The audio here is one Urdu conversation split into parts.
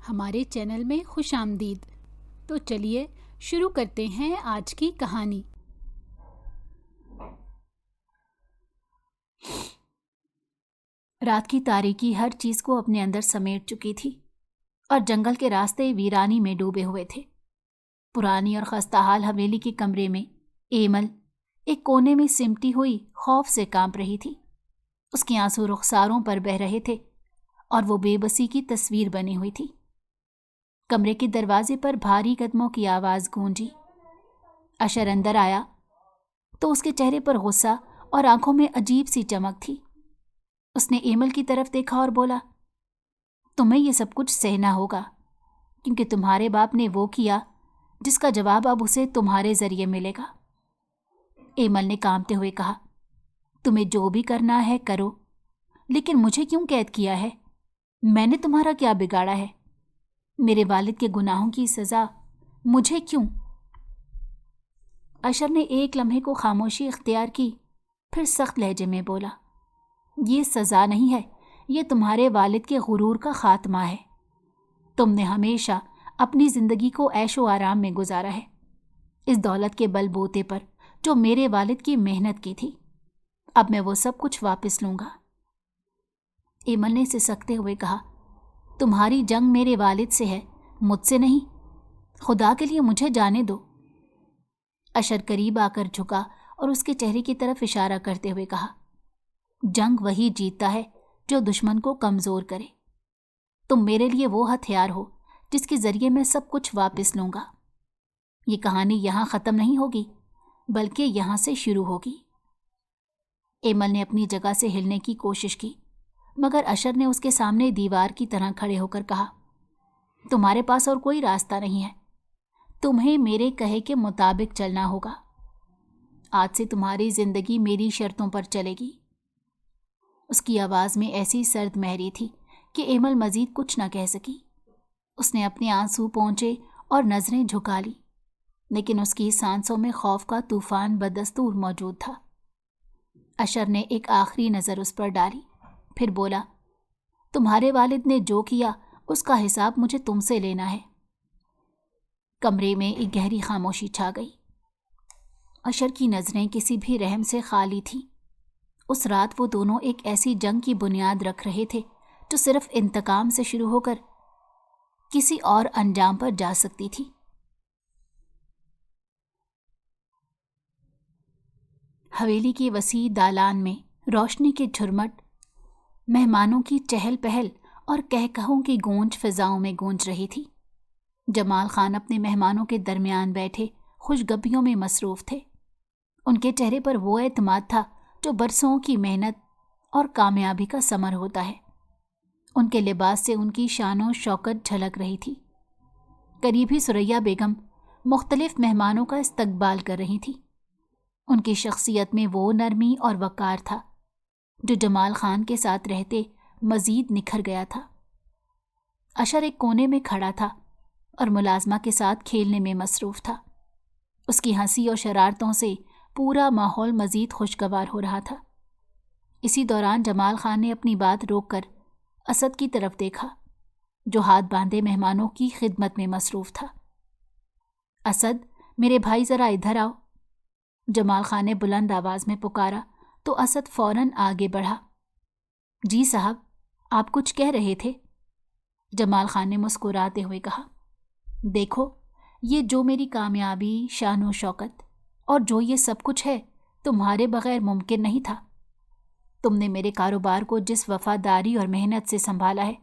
ہمارے چینل میں خوش آمدید۔ تو چلیے شروع کرتے ہیں آج کی کہانی۔ رات کی تاریکی ہر چیز کو اپنے اندر سمیٹ چکی تھی اور جنگل کے راستے ویرانی میں ڈوبے ہوئے تھے۔ پرانی اور خستہ حال حویلی کے کمرے میں ایمل ایک کونے میں سمٹی ہوئی خوف سے کانپ رہی تھی۔ اس کے آنسو رخساروں پر بہہ رہے تھے اور وہ بے بسی کی تصویر بنی ہوئی تھی۔ کمرے کے دروازے پر بھاری قدموں کی آواز گونجی۔ اشر اندر آیا تو اس کے چہرے پر غصہ اور آنکھوں میں عجیب سی چمک تھی۔ اس نے ایمل کی طرف دیکھا اور بولا، تمہیں یہ سب کچھ سہنا ہوگا کیونکہ تمہارے باپ نے وہ کیا جس کا جواب اب اسے تمہارے ذریعے ملے گا۔ ایمل نے کانپتے ہوئے کہا، تمہیں جو بھی کرنا ہے کرو، لیکن مجھے کیوں قید کیا ہے؟ میں نے تمہارا کیا بگاڑا ہے؟ میرے والد کے گناہوں کی سزا مجھے کیوں؟ اشر نے ایک لمحے کو خاموشی اختیار کی، پھر سخت لہجے میں بولا، یہ سزا نہیں ہے، یہ تمہارے والد کے غرور کا خاتمہ ہے۔ تم نے ہمیشہ اپنی زندگی کو عیش و آرام میں گزارا ہے، اس دولت کے بل بوتے پر جو میرے والد کی محنت کی تھی۔ اب میں وہ سب کچھ واپس لوں گا۔ ایمل نے سسکتے ہوئے کہا، تمہاری جنگ میرے والد سے ہے، مجھ سے نہیں۔ خدا کے لیے مجھے جانے دو۔ اشر قریب آ کر جھکا اور اس کے چہرے کی طرف اشارہ کرتے ہوئے کہا، جنگ وہی جیتتا ہے جو دشمن کو کمزور کرے۔ تم میرے لیے وہ ہتھیار ہو جس کے ذریعے میں سب کچھ واپس لوں گا۔ یہ کہانی یہاں ختم نہیں ہوگی بلکہ یہاں سے شروع ہوگی۔ ایمل نے اپنی جگہ سے ہلنے کی کوشش کی مگر اشر نے اس کے سامنے دیوار کی طرح کھڑے ہو کر کہا، تمہارے پاس اور کوئی راستہ نہیں ہے، تمہیں میرے کہے کے مطابق چلنا ہوگا۔ آج سے تمہاری زندگی میری شرطوں پر چلے گی۔ اس کی آواز میں ایسی سرد مہری تھی کہ ایمل مزید کچھ نہ کہہ سکی۔ اس نے اپنے آنسو پونچھے اور نظریں جھکا لی، لیکن اس کی سانسوں میں خوف کا طوفان بدستور موجود تھا۔ اشر نے ایک آخری نظر اس پر ڈالی، پھر بولا، تمہارے والد نے جو کیا اس کا حساب مجھے تم سے لینا ہے۔ کمرے میں ایک گہری خاموشی چھا گئی۔ اشر کی نظریں کسی بھی رحم سے خالی تھیں۔ اس رات وہ دونوں ایک ایسی جنگ کی بنیاد رکھ رہے تھے جو صرف انتقام سے شروع ہو کر کسی اور انجام پر جا سکتی تھی۔ حویلی کی وسیع دالان میں روشنی کے جھرمٹ، مہمانوں کی چہل پہل اور کہکہوں کی گونج فضاؤں میں گونج رہی تھی۔ جمال خان اپنے مہمانوں کے درمیان بیٹھے خوشگپیوں میں مصروف تھے۔ ان کے چہرے پر وہ اعتماد تھا جو برسوں کی محنت اور کامیابی کا ثمر ہوتا ہے۔ ان کے لباس سے ان کی شان و شوکت جھلک رہی تھی۔ قریب ہی ثریا بیگم مختلف مہمانوں کا استقبال کر رہی تھی۔ ان کی شخصیت میں وہ نرمی اور وقار تھا جو جمال خان کے ساتھ رہتے مزید نکھر گیا تھا۔ اشر ایک کونے میں کھڑا تھا اور ملازمہ کے ساتھ کھیلنے میں مصروف تھا۔ اس کی ہنسی اور شرارتوں سے پورا ماحول مزید خوشگوار ہو رہا تھا۔ اسی دوران جمال خان نے اپنی بات روک کر اسد کی طرف دیکھا جو ہاتھ باندھے مہمانوں کی خدمت میں مصروف تھا۔ اسد، میرے بھائی ذرا ادھر آؤ۔ جمال خان نے بلند آواز میں پکارا تو اسد فوراً آگے بڑھا۔ جی صاحب، آپ کچھ کہہ رہے تھے؟ جمال خان نے مسکراتے ہوئے کہا، دیکھو، یہ جو میری کامیابی، شان و شوکت اور جو یہ سب کچھ ہے تمہارے بغیر ممکن نہیں تھا۔ تم نے میرے کاروبار کو جس وفاداری اور محنت سے سنبھالا ہے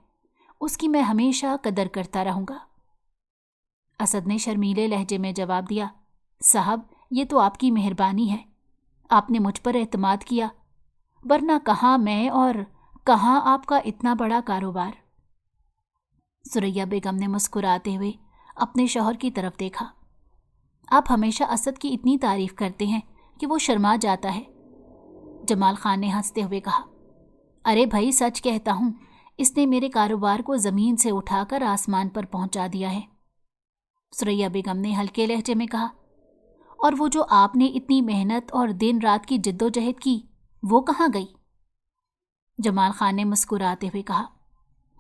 اس کی میں ہمیشہ قدر کرتا رہوں گا۔ اسد نے شرمیلے لہجے میں جواب دیا، صاحب، یہ تو آپ کی مہربانی ہے، آپ نے مجھ پر اعتماد کیا، ورنہ کہاں میں اور کہاں آپ کا اتنا بڑا کاروبار۔ ثریا بیگم نے مسکراتے ہوئے اپنے شوہر کی طرف دیکھا۔ آپ ہمیشہ اسد کی اتنی تعریف کرتے ہیں کہ وہ شرما جاتا ہے۔ جمال خان نے ہنستے ہوئے کہا، ارے بھائی، سچ کہتا ہوں، اس نے میرے کاروبار کو زمین سے اٹھا کر آسمان پر پہنچا دیا ہے۔ ثریا بیگم نے ہلکے لہجے میں کہا، اور وہ جو آپ نے اتنی محنت اور دن رات کی جد و جہد کی، وہ کہاں گئی؟ جمال خان نے مسکراتے ہوئے کہا،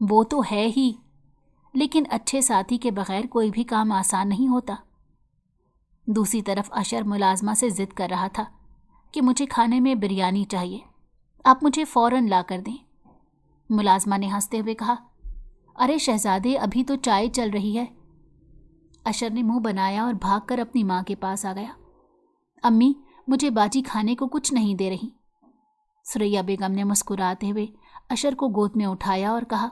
وہ تو ہے ہی، لیکن اچھے ساتھی کے بغیر کوئی بھی کام آسان نہیں ہوتا۔ دوسری طرف اشر ملازمہ سے ضد کر رہا تھا کہ مجھے کھانے میں بریانی چاہیے، آپ مجھے فوراً لا کر دیں۔ ملازمہ نے ہنستے ہوئے کہا، ارے شہزادے، ابھی تو چائے چل رہی ہے۔ اشر نے منہ بنایا اور بھاگ کر اپنی ماں کے پاس آ گیا۔ امی، مجھے باجی کھانے کو کچھ نہیں دے رہی۔ ثریا بیگم نے مسکراتے ہوئے اشر کو گود میں اٹھایا اور کہا،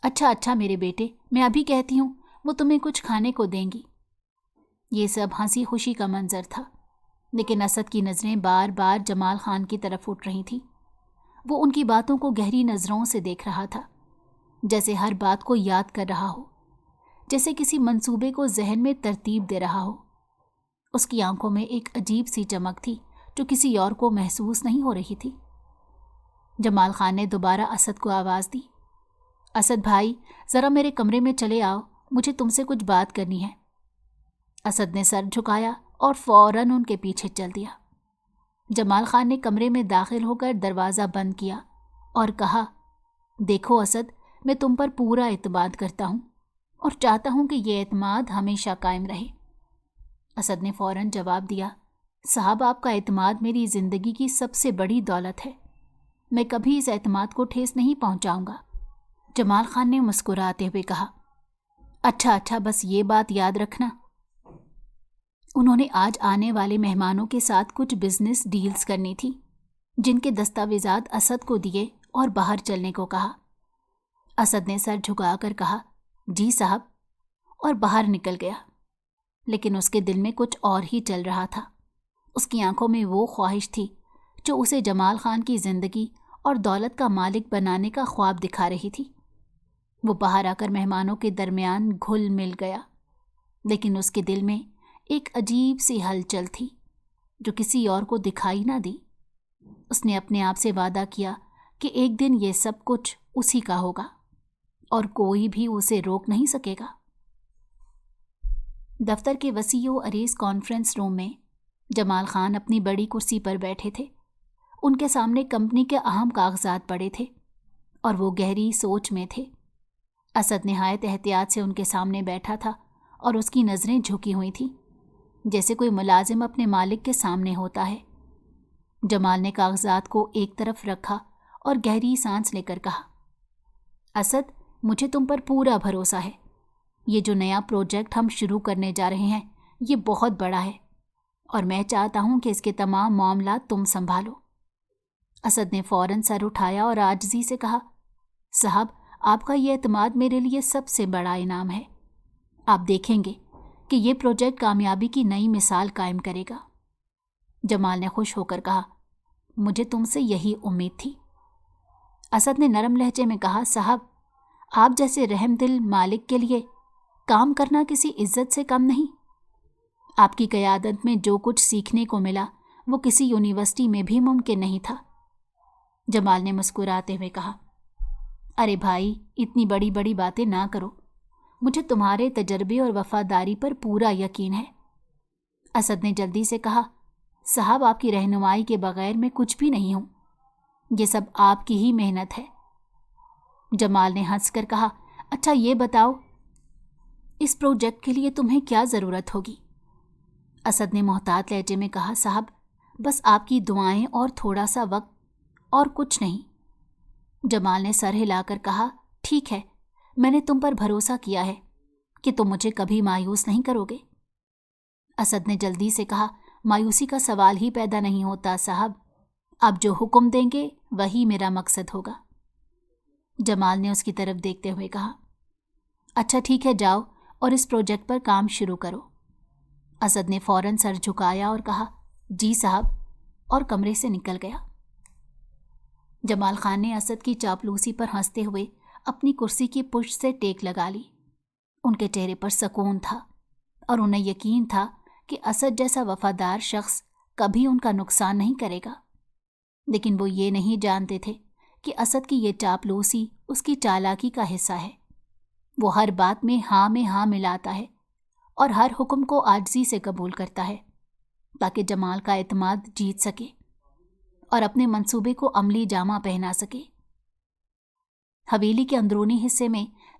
اچھا میرے بیٹے، میں ابھی کہتی ہوں، وہ تمہیں کچھ کھانے کو دیں گی۔ یہ سب ہنسی خوشی کا منظر تھا، لیکن اسد کی نظریں بار بار جمال خان کی طرف اٹھ رہی تھیں۔ وہ ان کی باتوں کو گہری نظروں سے دیکھ رہا تھا، جیسے ہر بات کو یاد کر رہا ہو، جیسے کسی منصوبے کو ذہن میں ترتیب دے رہا ہو۔ اس کی آنکھوں میں ایک عجیب سی چمک تھی جو کسی اور کو محسوس نہیں ہو رہی تھی۔ جمال خان نے دوبارہ اسد کو آواز دی، اسد بھائی، ذرا میرے کمرے میں چلے آؤ، مجھے تم سے کچھ بات کرنی ہے۔ اسد نے سر جھکایا اور فوراً ان کے پیچھے چل دیا۔ جمال خان نے کمرے میں داخل ہو کر دروازہ بند کیا اور کہا، دیکھو اسد، میں تم پر پورا اعتماد کرتا ہوں اور چاہتا ہوں کہ یہ اعتماد ہمیشہ قائم رہے۔ اسد نے فوراً جواب دیا، صاحب، آپ کا اعتماد میری زندگی کی سب سے بڑی دولت ہے، میں کبھی اس اعتماد کو ٹھیس نہیں پہنچاؤں گا۔ جمال خان نے مسکراتے ہوئے کہا، اچھا بس یہ بات یاد رکھنا، انہوں نے آج آنے والے مہمانوں کے ساتھ کچھ بزنس ڈیلز کرنی تھی، جن کے دستاویزات اسد کو دیے اور باہر چلنے کو کہا۔ اسد نے سر جھکا کر کہا، جی صاحب، اور باہر نکل گیا۔ لیکن اس کے دل میں کچھ اور ہی چل رہا تھا۔ اس کی آنکھوں میں وہ خواہش تھی جو اسے جمال خان کی زندگی اور دولت کا مالک بنانے کا خواب دکھا رہی تھی۔ وہ باہر آ کر مہمانوں کے درمیان گھل مل گیا، لیکن اس کے دل میں ایک عجیب سی ہلچل تھی جو کسی اور کو دکھائی نہ دی۔ اس نے اپنے آپ سے وعدہ کیا کہ ایک دن یہ سب کچھ اسی کا ہوگا اور کوئی بھی اسے روک نہیں سکے گا۔ دفتر کے وسیع و عریض کانفرنس روم میں جمال خان اپنی بڑی کرسی پر بیٹھے تھے۔ ان کے سامنے کمپنی کے اہم کاغذات پڑے تھے اور وہ گہری سوچ میں تھے۔ اسد نہایت احتیاط سے ان کے سامنے بیٹھا تھا اور اس کی نظریں جھکی ہوئی تھیں، جیسے کوئی ملازم اپنے مالک کے سامنے ہوتا ہے۔ جمال نے کاغذات کو ایک طرف رکھا اور گہری سانس لے کر کہا، اسد، مجھے تم پر پورا بھروسہ ہے۔ یہ جو نیا پروجیکٹ ہم شروع کرنے جا رہے ہیں، یہ بہت بڑا ہے اور میں چاہتا ہوں کہ اس کے تمام معاملات تم سنبھالو۔ اسد نے فوراً سر اٹھایا اور عاجزی سے کہا، صاحب، آپ کا یہ اعتماد میرے لیے سب سے بڑا انعام ہے۔ آپ دیکھیں گے کہ یہ پروجیکٹ کامیابی کی نئی مثال قائم کرے گا۔ جمال نے خوش ہو کر کہا، مجھے تم سے یہی امید تھی۔ اسد نے نرم لہجے میں کہا، صاحب، آپ جیسے رحم دل مالک کے لیے کام کرنا کسی عزت سے کم نہیں۔ آپ کی قیادت میں جو کچھ سیکھنے کو ملا وہ کسی یونیورسٹی میں بھی ممکن نہیں تھا۔ جمال نے مسکراتے ہوئے کہا، ارے بھائی، اتنی بڑی بڑی باتیں نہ کرو، مجھے تمہارے تجربے اور وفاداری پر پورا یقین ہے۔ اسد نے جلدی سے کہا، صاحب، آپ کی رہنمائی کے بغیر میں کچھ بھی نہیں ہوں، یہ سب آپ کی ہی محنت ہے۔ جمال نے ہنس کر کہا، اچھا یہ بتاؤ، اس پروجیکٹ کے لیے تمہیں کیا ضرورت ہوگی؟ اسد نے محتاط لہجے میں کہا، صاحب، بس آپ کی دعائیں اور تھوڑا سا وقت، اور کچھ نہیں۔ جمال نے سر ہلا کر کہا، ٹھیک ہے، میں نے تم پر بھروسہ کیا ہے کہ تم مجھے کبھی مایوس نہیں کرو گے۔ اسد نے جلدی سے کہا، مایوسی کا سوال ہی پیدا نہیں ہوتا صاحب، آپ جو حکم دیں گے وہی میرا مقصد ہوگا۔ جمال نے اس کی طرف دیکھتے ہوئے کہا، اچھا ٹھیک ہے، جاؤ اور اس پروجیکٹ پر کام شروع کرو۔ اسد نے فوراً سر جھکایا اور کہا، جی صاحب، اور کمرے سے نکل گیا۔ جمال خان نے اسد کی چاپلوسی پر ہنستے ہوئے اپنی کرسی کی پشت سے ٹیک لگا لی۔ ان کے چہرے پر سکون تھا اور انہیں یقین تھا کہ اسد جیسا وفادار شخص کبھی ان کا نقصان نہیں کرے گا۔ لیکن وہ یہ نہیں جانتے تھے کہ اسد کی یہ چاپلوسی اس کی چالاکی کا حصہ ہے۔ وہ ہر بات میں ہاں ملاتا ہے اور ہر حکم کو عاجزی سے قبول کرتا ہے تاکہ جمال کا اعتماد جیت سکے اور اپنے منصوبے کو عملی جامہ پہنا سکے۔ حویلی کے اندرونی حصے میں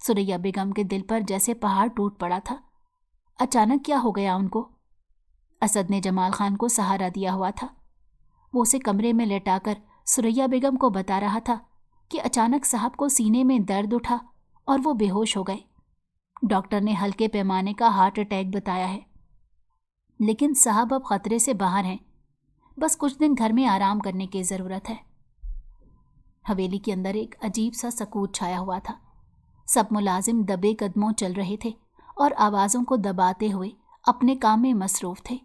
سریا بیگم کے دل پر جیسے پہاڑ ٹوٹ پڑا تھا۔ اچانک کیا ہو گیا ان کو؟ اسد نے جمال خان کو سہارا دیا ہوا تھا۔ وہ اسے کمرے میں لٹا کر سریا بیگم کو بتا رہا تھا کہ اچانک صاحب کو سینے میں درد اٹھا اور وہ بے ہوش ہو گئے۔ ڈاکٹر نے ہلکے پیمانے کا ہارٹ اٹیک بتایا ہے، لیکن صاحب اب خطرے سے باہر ہیں، بس کچھ دن گھر میں آرام کرنے کی ضرورت ہے۔ حویلی کے اندر ایک عجیب سا سکوت چھایا ہوا تھا۔ سب ملازم دبے قدموں چل رہے تھے اور آوازوں کو دباتے ہوئے اپنے کام میں مصروف تھے۔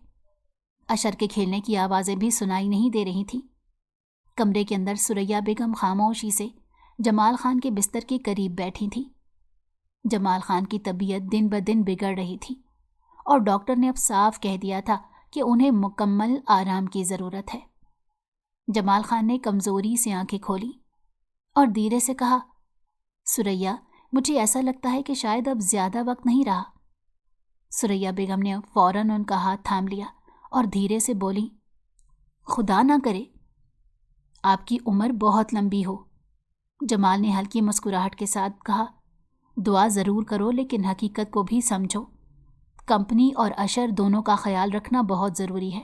اشر کے کھیلنے کی آوازیں بھی سنائی نہیں دے رہی تھیں۔ کمرے کے اندر سریا بیگم خاموشی سے جمال خان کے بستر کے قریب بیٹھی تھی۔ جمال خان کی طبیعت دن بدن بگڑ رہی تھی اور ڈاکٹر نے اب صاف کہہ دیا تھا کہ انہیں مکمل آرام کی ضرورت ہے۔ جمال خان نے کمزوری سے آنکھیں کھولی اور دھیرے سے کہا، سریا، مجھے ایسا لگتا ہے کہ شاید اب زیادہ وقت نہیں رہا۔ سریا بیگم نے فوراً ان کا ہاتھ تھام لیا اور دھیرے سے بولی، خدا نہ کرے آپ کی عمر بہت لمبی ہو۔ جمال نے ہلکی مسکراہٹ کے ساتھ کہا، دعا ضرور کرو لیکن حقیقت کو بھی سمجھو۔ کمپنی اور اشر دونوں کا خیال رکھنا بہت ضروری ہے۔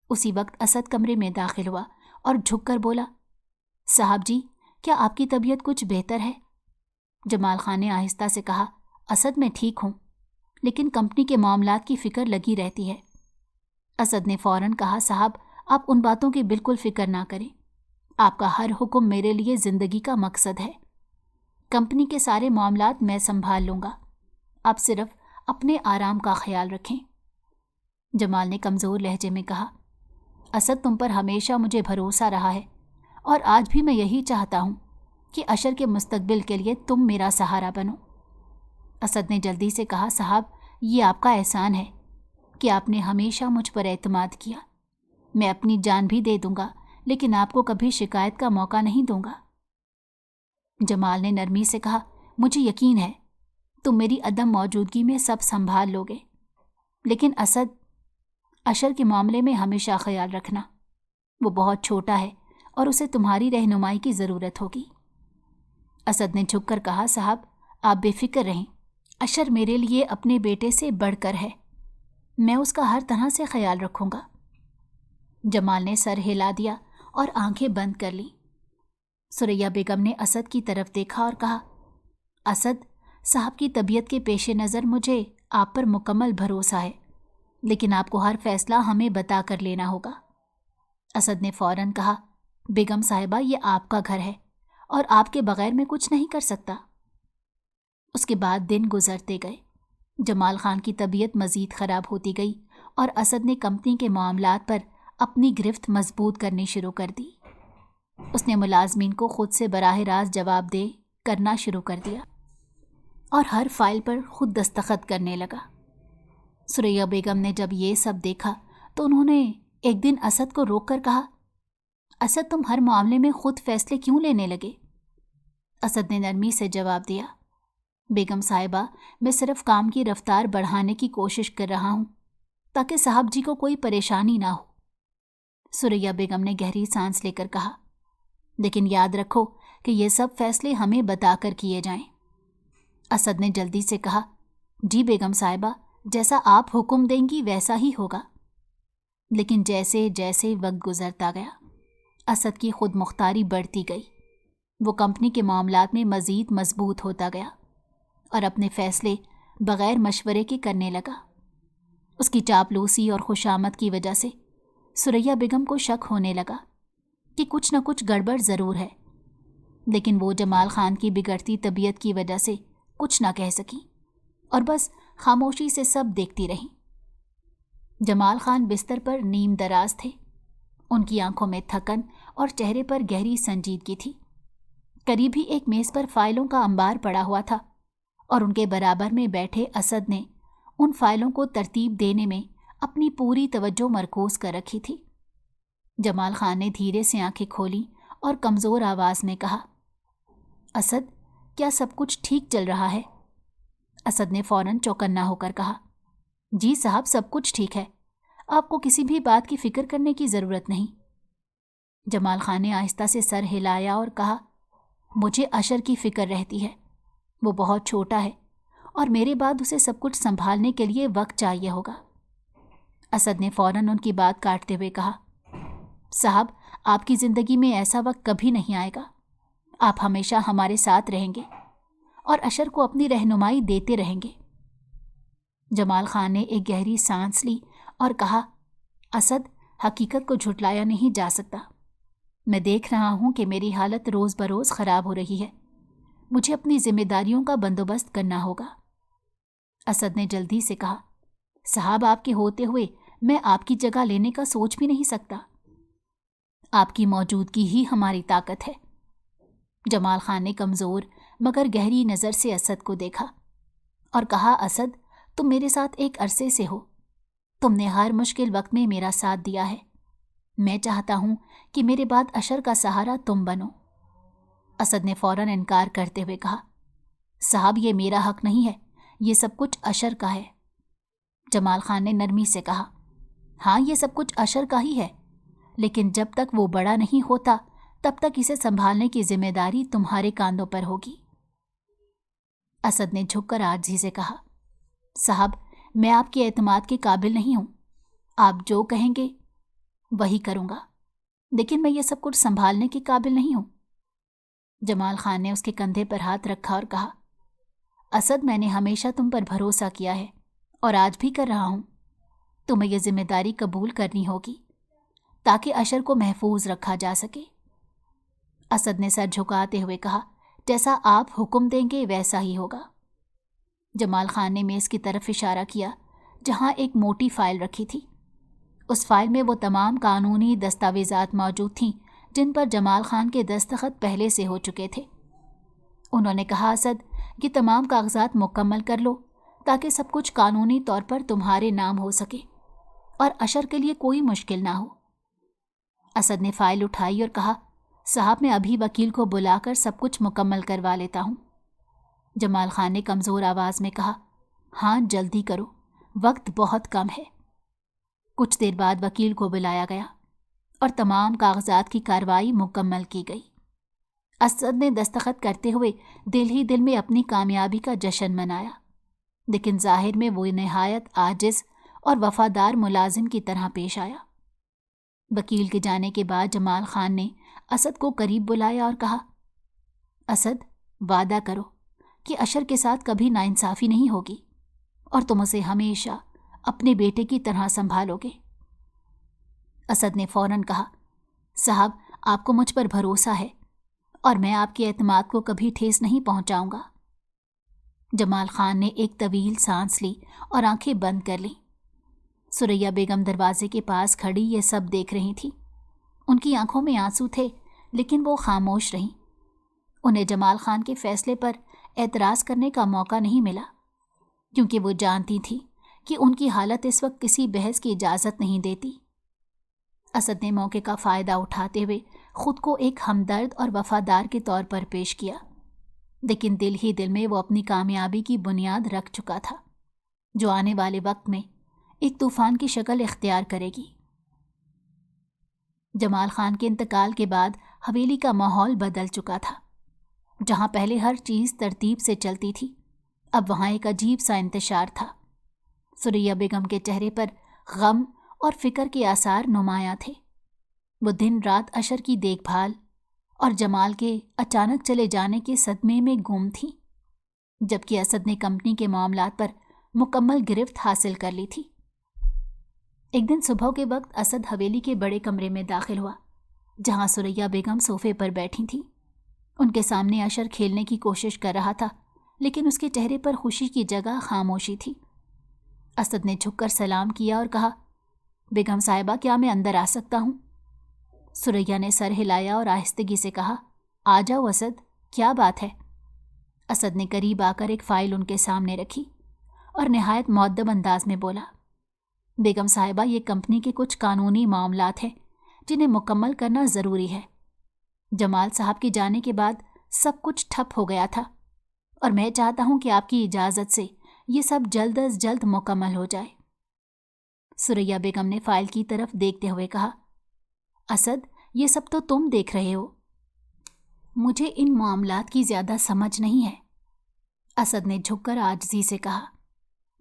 اسی وقت اسد کمرے میں داخل ہوا اور جھک کر بولا، صاحب جی، کیا آپ کی طبیعت کچھ بہتر ہے؟ جمال خان نے آہستہ سے کہا، اسد میں ٹھیک ہوں، لیکن کمپنی کے معاملات کی فکر لگی رہتی ہے۔ اسد نے فوراً کہا، صاحب آپ ان باتوں کی بالکل فکر نہ کریں، آپ کا ہر حکم میرے لیے زندگی کا مقصد ہے۔ کمپنی کے سارے معاملات میں سنبھال لوں گا، آپ صرف اپنے آرام کا خیال رکھیں۔ جمال نے کمزور لہجے میں کہا، اسد تم پر ہمیشہ مجھے بھروسہ رہا ہے اور آج بھی میں یہی چاہتا ہوں کہ اشر کے مستقبل کے لیے تم میرا سہارا بنو۔ اسد نے جلدی سے کہا، صاحب یہ آپ کا احسان ہے کہ آپ نے ہمیشہ مجھ پر اعتماد کیا۔ میں اپنی جان بھی دے دوں گا لیکن آپ کو کبھی شکایت کا موقع نہیں دوں گا۔ جمال نے نرمی سے کہا، مجھے یقین ہے تم میری عدم موجودگی میں سب سنبھال لو گے، لیکن اسد، اشر کے معاملے میں ہمیشہ خیال رکھنا، وہ بہت چھوٹا ہے اور اسے تمہاری رہنمائی کی ضرورت ہوگی۔ اسد نے جھک کر کہا، صاحب آپ بے فکر رہیں، اشر میرے لیے اپنے بیٹے سے بڑھ کر ہے، میں اس کا ہر طرح سے خیال رکھوں گا۔ جمال نے سر ہلا دیا اور آنکھیں بند کر لیں۔ سریا بیگم نے اسد کی طرف دیکھا اور کہا، اسد، صاحب کی طبیعت کے پیش نظر مجھے آپ پر مکمل بھروسہ ہے، لیکن آپ کو ہر فیصلہ ہمیں بتا کر لینا ہوگا۔ اسد نے فوراً کہا، بیگم صاحبہ یہ آپ کا گھر ہے اور آپ کے بغیر میں کچھ نہیں کر سکتا۔ اس کے بعد دن گزرتے گئے، جمال خان کی طبیعت مزید خراب ہوتی گئی اور اسد نے کمپنی کے معاملات پر اپنی گرفت مضبوط کرنی شروع کر دی۔ اس نے ملازمین کو خود سے براہ راست جواب دے کرنا شروع کر دیا اور ہر فائل پر خود دستخط کرنے لگا۔ سریا بیگم نے جب یہ سب دیکھا تو انہوں نے ایک دن اسد کو روک کر کہا، اسد تم ہر معاملے میں خود فیصلے کیوں لینے لگے؟ اسد نے نرمی سے جواب دیا، بیگم صاحبہ میں صرف کام کی رفتار بڑھانے کی کوشش کر رہا ہوں تاکہ صاحب جی کو کوئی پریشانی نہ ہو۔ سریا بیگم نے گہری سانس لے کر کہا، لیکن یاد رکھو کہ یہ سب فیصلے ہمیں بتا کر کیے جائیں۔ اسد نے جلدی سے کہا، جی بیگم صاحبہ، جیسا آپ حکم دیں گی ویسا ہی ہوگا۔ لیکن جیسے جیسے وقت گزرتا گیا، اسد کی خود مختاری بڑھتی گئی۔ وہ کمپنی کے معاملات میں مزید مضبوط ہوتا گیا اور اپنے فیصلے بغیر مشورے کے کرنے لگا۔ اس کی چاپلوسی اور خوشامد کی وجہ سے سریا بیگم کو شک ہونے لگا کہ کچھ نہ کچھ گڑبڑ ضرور ہے، لیکن وہ جمال خان کی بگڑتی طبیعت کی وجہ سے کچھ نہ کہہ سکی اور بس خاموشی سے سب دیکھتی رہی۔ جمال خان بستر پر نیم دراز تھے، ان کی آنکھوں میں تھکن اور چہرے پر گہری سنجیدگی تھی۔ قریب ہی ایک میز پر فائلوں کا انبار پڑا ہوا تھا اور ان کے برابر میں بیٹھے اسد نے ان فائلوں کو ترتیب دینے میں اپنی پوری توجہ مرکوز کر رکھی تھی۔ جمال خان نے دھیرے سے آنکھیں کھولی اور کمزور آواز میں کہا، اسد، کیا سب کچھ ٹھیک چل رہا ہے؟ اسد نے فوراً چوکنا ہو کر کہا، جی صاحب سب کچھ ٹھیک ہے، آپ کو کسی بھی بات کی فکر کرنے کی ضرورت نہیں۔ جمال خان نے آہستہ سے سر ہلایا اور کہا، مجھے اشر کی فکر رہتی ہے، وہ بہت چھوٹا ہے اور میرے بعد اسے سب کچھ سنبھالنے کے لیے وقت چاہیے ہوگا۔ اسد نے فوراً ان کی بات کاٹتے ہوئے کہا، صاحب، آپ کی زندگی میں ایسا وقت کبھی نہیں آئے گا۔ آپ ہمیشہ ہمارے ساتھ رہیں گے اور اشر کو اپنی رہنمائی دیتے رہیں گے۔ جمال خان نے ایک گہری سانس لی اور کہا، اسد، حقیقت کو جھٹلایا نہیں جا سکتا۔ میں دیکھ رہا ہوں کہ میری حالت روز بروز خراب ہو رہی ہے۔ مجھے اپنی ذمہ داریوں کا بندوبست کرنا ہوگا۔ اسد نے جلدی سے کہا، صاحب، آپ کے ہوتے ہوئے میں آپ کی جگہ لینے کا سوچ بھی نہیں سکتا۔ آپ کی موجودگی ہی ہماری طاقت ہے۔ جمال خان نے کمزور مگر گہری نظر سے اسد کو دیکھا اور کہا، اسد، تم میرے ساتھ ایک عرصے سے ہو۔ تم نے ہر مشکل وقت میں میرا ساتھ دیا ہے۔ میں چاہتا ہوں کہ میرے بعد اشر کا سہارا تم بنو۔ اسد نے فوراً انکار کرتے ہوئے کہا، صاحب، یہ میرا حق نہیں ہے، یہ سب کچھ اشر کا ہے۔ جمال خان نے نرمی سے کہا، ہاں، یہ سب کچھ اشر کا ہی ہے، لیکن جب تک وہ بڑا نہیں ہوتا تب تک اسے سنبھالنے کی ذمہ داری تمہارے کاندھوں پر ہوگی۔ اسد نے جھک کر عاجزی سے کہا، صاحب، میں آپ کے اعتماد کے قابل نہیں ہوں۔ آپ جو کہیں گے وہی کروں گا، لیکن میں یہ سب کچھ سنبھالنے کے قابل نہیں ہوں۔ جمال خان نے اس کے کندھے پر ہاتھ رکھا اور کہا، اسد، میں نے ہمیشہ تم پر بھروسہ کیا ہے اور آج بھی کر رہا ہوں۔ تمہیں یہ ذمہ داری قبول کرنی ہوگی تاکہ اشر کو محفوظ رکھا جا سکے۔ اسد نے سر جھکاتے ہوئے کہا، جیسا آپ حکم دیں گے ویسا ہی ہوگا۔ جمال خان نے میز کی طرف اشارہ کیا جہاں ایک موٹی فائل رکھی تھی۔ اس فائل میں وہ تمام قانونی دستاویزات موجود تھیں جن پر جمال خان کے دستخط پہلے سے ہو چکے تھے۔ انہوں نے کہا، اسد، یہ تمام کاغذات مکمل کر لو تاکہ سب کچھ قانونی طور پر تمہارے نام ہو سکے اور اشر کے لیے کوئی مشکل نہ ہو۔ اسد نے فائل اٹھائی اور کہا، صاحب، میں ابھی وکیل کو بلا کر سب کچھ مکمل کروا لیتا ہوں۔ جمال خان نے کمزور آواز میں کہا، ہاں، جلدی کرو، وقت بہت کم ہے۔ کچھ دیر بعد وکیل کو بلایا گیا اور تمام کاغذات کی کارروائی مکمل کی گئی۔ اسد نے دستخط کرتے ہوئے دل ہی دل میں اپنی کامیابی کا جشن منایا، لیکن ظاہر میں وہ نہایت عاجز اور وفادار ملازم کی طرح پیش آیا۔ وکیل کے جانے کے بعد جمال خان نے اسد کو قریب بلایا اور کہا، اسد، وعدہ کرو کہ اشر کے ساتھ کبھی ناانصافی نہیں ہوگی اور تم اسے ہمیشہ اپنے بیٹے کی طرح سنبھالو گے۔ اسد نے فوراً کہا، صاحب، آپ کو مجھ پر بھروسہ ہے اور میں آپ کے اعتماد کو کبھی ٹھیس نہیں پہنچاؤں گا۔ جمال خان نے ایک طویل سانس لی اور آنکھیں بند کر لیں۔ سریا بیگم دروازے کے پاس کھڑی یہ سب دیکھ رہی تھی۔ ان کی آنکھوں میں آنسو تھے لیکن وہ خاموش رہیں۔ انہیں جمال خان کے فیصلے پر اعتراض کرنے کا موقع نہیں ملا کیونکہ وہ جانتی تھی کہ ان کی حالت اس وقت کسی بحث کی اجازت نہیں دیتی۔ اسد نے موقع کا فائدہ اٹھاتے ہوئے خود کو ایک ہمدرد اور وفادار کے طور پر پیش کیا، لیکن دل ہی دل میں وہ اپنی کامیابی کی بنیاد رکھ چکا تھا جو آنے والے وقت میں ایک طوفان کی شکل اختیار کرے گی۔ جمال خان کے انتقال کے بعد حویلی کا ماحول بدل چکا تھا۔ جہاں پہلے ہر چیز ترتیب سے چلتی تھی، اب وہاں ایک عجیب سا انتشار تھا۔ سریا بیگم کے چہرے پر غم اور فکر کے آثار نمایاں تھے۔ وہ دن رات اشر کی دیکھ بھال اور جمال کے اچانک چلے جانے کے صدمے میں گم تھیں، جبکہ اسد نے کمپنی کے معاملات پر مکمل گرفت حاصل کر لی تھی۔ ایک دن صبح کے وقت اسد حویلی کے بڑے کمرے میں داخل ہوا جہاں سریا بیگم صوفے پر بیٹھی تھیں۔ ان کے سامنے اشر کھیلنے کی کوشش کر رہا تھا لیکن اس کے چہرے پر خوشی کی جگہ خاموشی تھی۔ اسد نے جھک کر سلام کیا اور کہا، بیگم صاحبہ، کیا میں اندر آ سکتا ہوں؟ سریا نے سر ہلایا اور آہستگی سے کہا، آ جاؤ اسد، کیا بات ہے؟ اسد نے قریب آ کر ایک فائل ان کے سامنے رکھی اور نہایت مؤدب انداز میں بولا، بیگم صاحبہ، یہ کمپنی کے کچھ قانونی معاملات ہیں جنہیں مکمل کرنا ضروری ہے۔ جمال صاحب کے جانے کے بعد سب کچھ ٹھپ ہو گیا تھا اور میں چاہتا ہوں کہ آپ کی اجازت سے یہ سب جلد از جلد مکمل ہو جائے۔ سریا بیگم نے فائل کی طرف دیکھتے ہوئے کہا، اسد، یہ سب تو تم دیکھ رہے ہو، مجھے ان معاملات کی زیادہ سمجھ نہیں ہے۔ اسد نے جھک کر عاجزی سے کہا،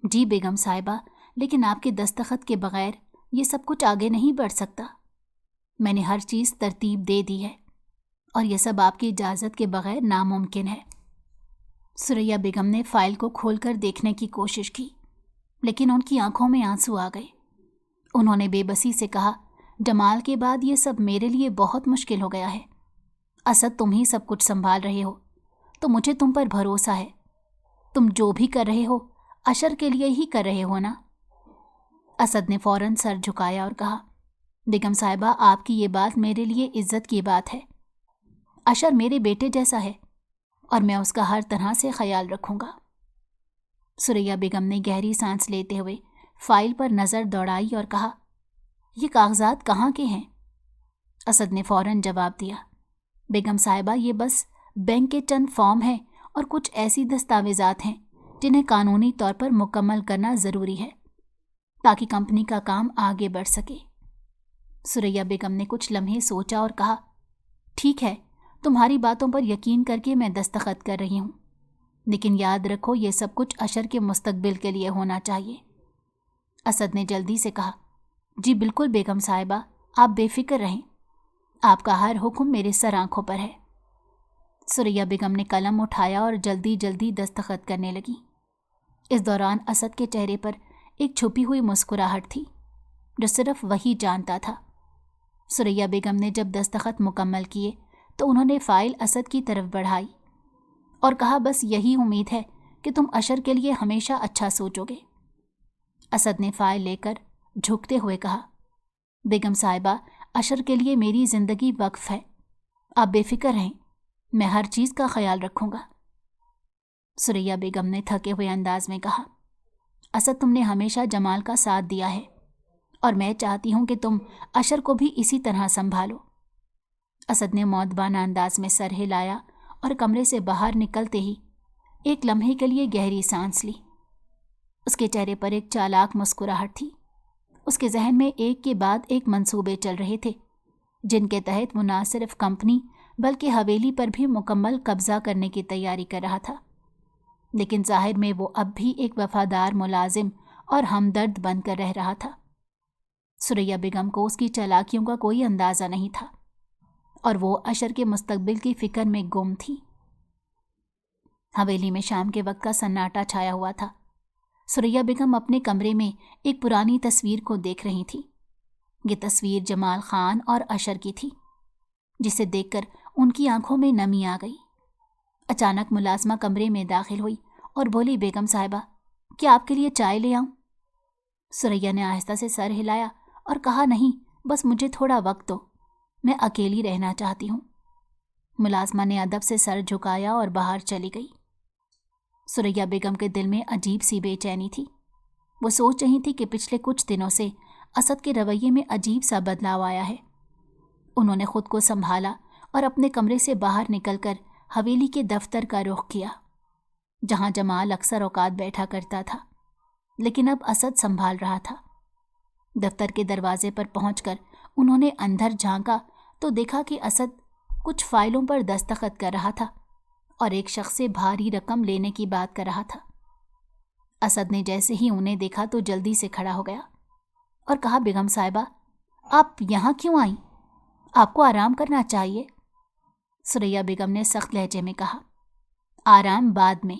جی بیگم صاحبہ، لیکن آپ کے دستخط کے بغیر یہ سب کچھ آگے نہیں بڑھ سکتا۔ میں نے ہر چیز ترتیب دے دی ہے اور یہ سب آپ کی اجازت کے بغیر ناممکن ہے۔ ثریا بیگم نے فائل کو کھول کر دیکھنے کی کوشش کی، لیکن ان کی آنکھوں میں آنسو آ گئے۔ انہوں نے بے بسی سے کہا، جمال کے بعد یہ سب میرے لیے بہت مشکل ہو گیا ہے۔ اسد، تم ہی سب کچھ سنبھال رہے ہو تو مجھے تم پر بھروسہ ہے۔ تم جو بھی کر رہے ہو اشر کے لیے ہی کر رہے ہو نا؟ اسد نے فوراً سر جھکایا اور کہا، بیگم صاحبہ، آپ کی یہ بات میرے لیے عزت کی بات ہے۔ اشر میرے بیٹے جیسا ہے اور میں اس کا ہر طرح سے خیال رکھوں گا۔ ثریا بیگم نے گہری سانس لیتے ہوئے فائل پر نظر دوڑائی اور کہا، یہ کاغذات کہاں کے ہیں؟ اسد نے فوراً جواب دیا، بیگم صاحبہ، یہ بس بینک کے چند فارم ہیں اور کچھ ایسی دستاویزات ہیں جنہیں قانونی طور پر مکمل کرنا ضروری ہے تاکہ کمپنی کا کام آگے بڑھ سکے۔ ثریا بیگم نے کچھ لمحے سوچا اور کہا، ٹھیک ہے، تمہاری باتوں پر یقین کر کے میں دستخط کر رہی ہوں، لیکن یاد رکھو یہ سب کچھ اشر کے مستقبل کے لیے ہونا چاہیے۔ اسد نے جلدی سے کہا، جی بالکل بیگم صاحبہ، آپ بے فکر رہیں، آپ کا ہر حکم میرے سر آنکھوں پر ہے۔ ثریا بیگم نے قلم اٹھایا اور جلدی جلدی دستخط کرنے لگی۔ اس دوران اسد کے چہرے پر ایک چھپی ہوئی مسکراہٹ تھی جو صرف وہی جانتا تھا۔ ثریا بیگم نے جب دستخط مکمل کیے تو انہوں نے فائل اسد کی طرف بڑھائی اور کہا، بس یہی امید ہے کہ تم اشر کے لیے ہمیشہ اچھا سوچو گے۔ اسد نے فائل لے کر جھکتے ہوئے کہا، بیگم صاحبہ، اشر کے لیے میری زندگی وقف ہے، آپ بے فکر رہیں، میں ہر چیز کا خیال رکھوں گا۔ ثریا بیگم نے تھکے ہوئے انداز میں کہا، اسد، تم نے ہمیشہ جمال کا ساتھ دیا ہے اور میں چاہتی ہوں کہ تم اشر کو بھی اسی طرح سنبھالو۔ اسد نے مؤدبانہ انداز میں سر ہلایا اور کمرے سے باہر نکلتے ہی ایک لمحے کے لیے گہری سانس لی۔ اس کے چہرے پر ایک چالاک مسکراہٹ تھی۔ اس کے ذہن میں ایک کے بعد ایک منصوبے چل رہے تھے جن کے تحت وہ نہ صرف کمپنی بلکہ حویلی پر بھی مکمل قبضہ کرنے کی تیاری کر رہا تھا، لیکن ظاہر میں وہ اب بھی ایک وفادار ملازم اور ہمدرد بن کر رہ رہا تھا۔ ثریا بیگم کو اس کی چالاکیوں کا کوئی اندازہ نہیں تھا اور وہ اشر کے مستقبل کی فکر میں گم تھی۔ حویلی میں شام کے وقت کا سناٹا چھایا ہوا تھا۔ ثریا بیگم اپنے کمرے میں ایک پرانی تصویر کو دیکھ رہی تھی۔ یہ تصویر جمال خان اور اشر کی تھی، جسے دیکھ کر ان کی آنکھوں میں نمی آ گئی۔ اچانک ملازمہ کمرے میں داخل ہوئی اور بولی، بیگم صاحبہ، کیا آپ کے لیے چائے لے آؤں؟ ثریا نے آہستہ سے سر ہلایا اور کہا، نہیں، بس مجھے تھوڑا وقت دو، میں اکیلی رہنا چاہتی ہوں۔ ملازمہ نے ادب سے سر جھکایا اور باہر چلی گئی۔ ثریا بیگم کے دل میں عجیب سی بے چینی تھی۔ وہ سوچ رہی تھی کہ پچھلے کچھ دنوں سے اسد کے رویے میں عجیب سا بدلاؤ آیا ہے۔ انہوں نے خود کو سنبھالا اور اپنے کمرے سے باہر نکل کر حویلی کے دفتر کا رخ کیا، جہاں جمال اکثر اوقات بیٹھا کرتا تھا، لیکن اب اسد سنبھال رہا تھا۔ دفتر کے دروازے پر پہنچ کر انہوں نے اندر جھانکا تو دیکھا کہ اسد کچھ فائلوں پر دستخط کر رہا تھا اور ایک شخص سے بھاری رقم لینے کی بات کر رہا تھا۔ اسد نے جیسے ہی انہیں دیکھا تو جلدی سے کھڑا ہو گیا اور کہا، بیگم صاحبہ، آپ یہاں کیوں آئیں؟ آپ کو آرام کرنا چاہیے۔ ثریا بیگم نے سخت لہجے میں کہا، آرام بعد میں،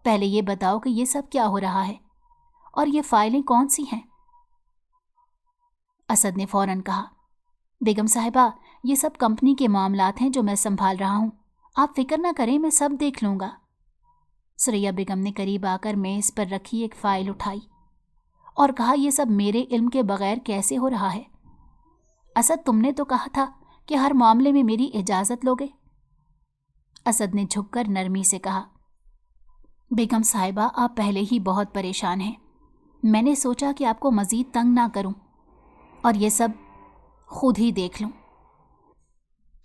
پہلے یہ بتاؤ کہ یہ سب کیا ہو رہا ہے اور یہ فائلیں کون سی ہیں؟ اسد نے فوراً کہا، بیگم صاحبہ، یہ سب کمپنی کے معاملات ہیں جو میں سنبھال رہا ہوں، آپ فکر نہ کریں، میں سب دیکھ لوں گا۔ ثریا بیگم نے قریب آ کر میز پر رکھی ایک فائل اٹھائی اور کہا، یہ سب میرے علم کے بغیر کیسے ہو رہا ہے؟ اسد، تم نے تو کہا تھا کہ ہر معاملے میں میری اجازت لوگے۔ اسد نے جھک کر نرمی سے کہا، بیگم صاحبہ، آپ پہلے ہی بہت پریشان ہیں، میں نے سوچا کہ آپ کو مزید تنگ نہ کروں اور یہ سب خود ہی دیکھ لوں۔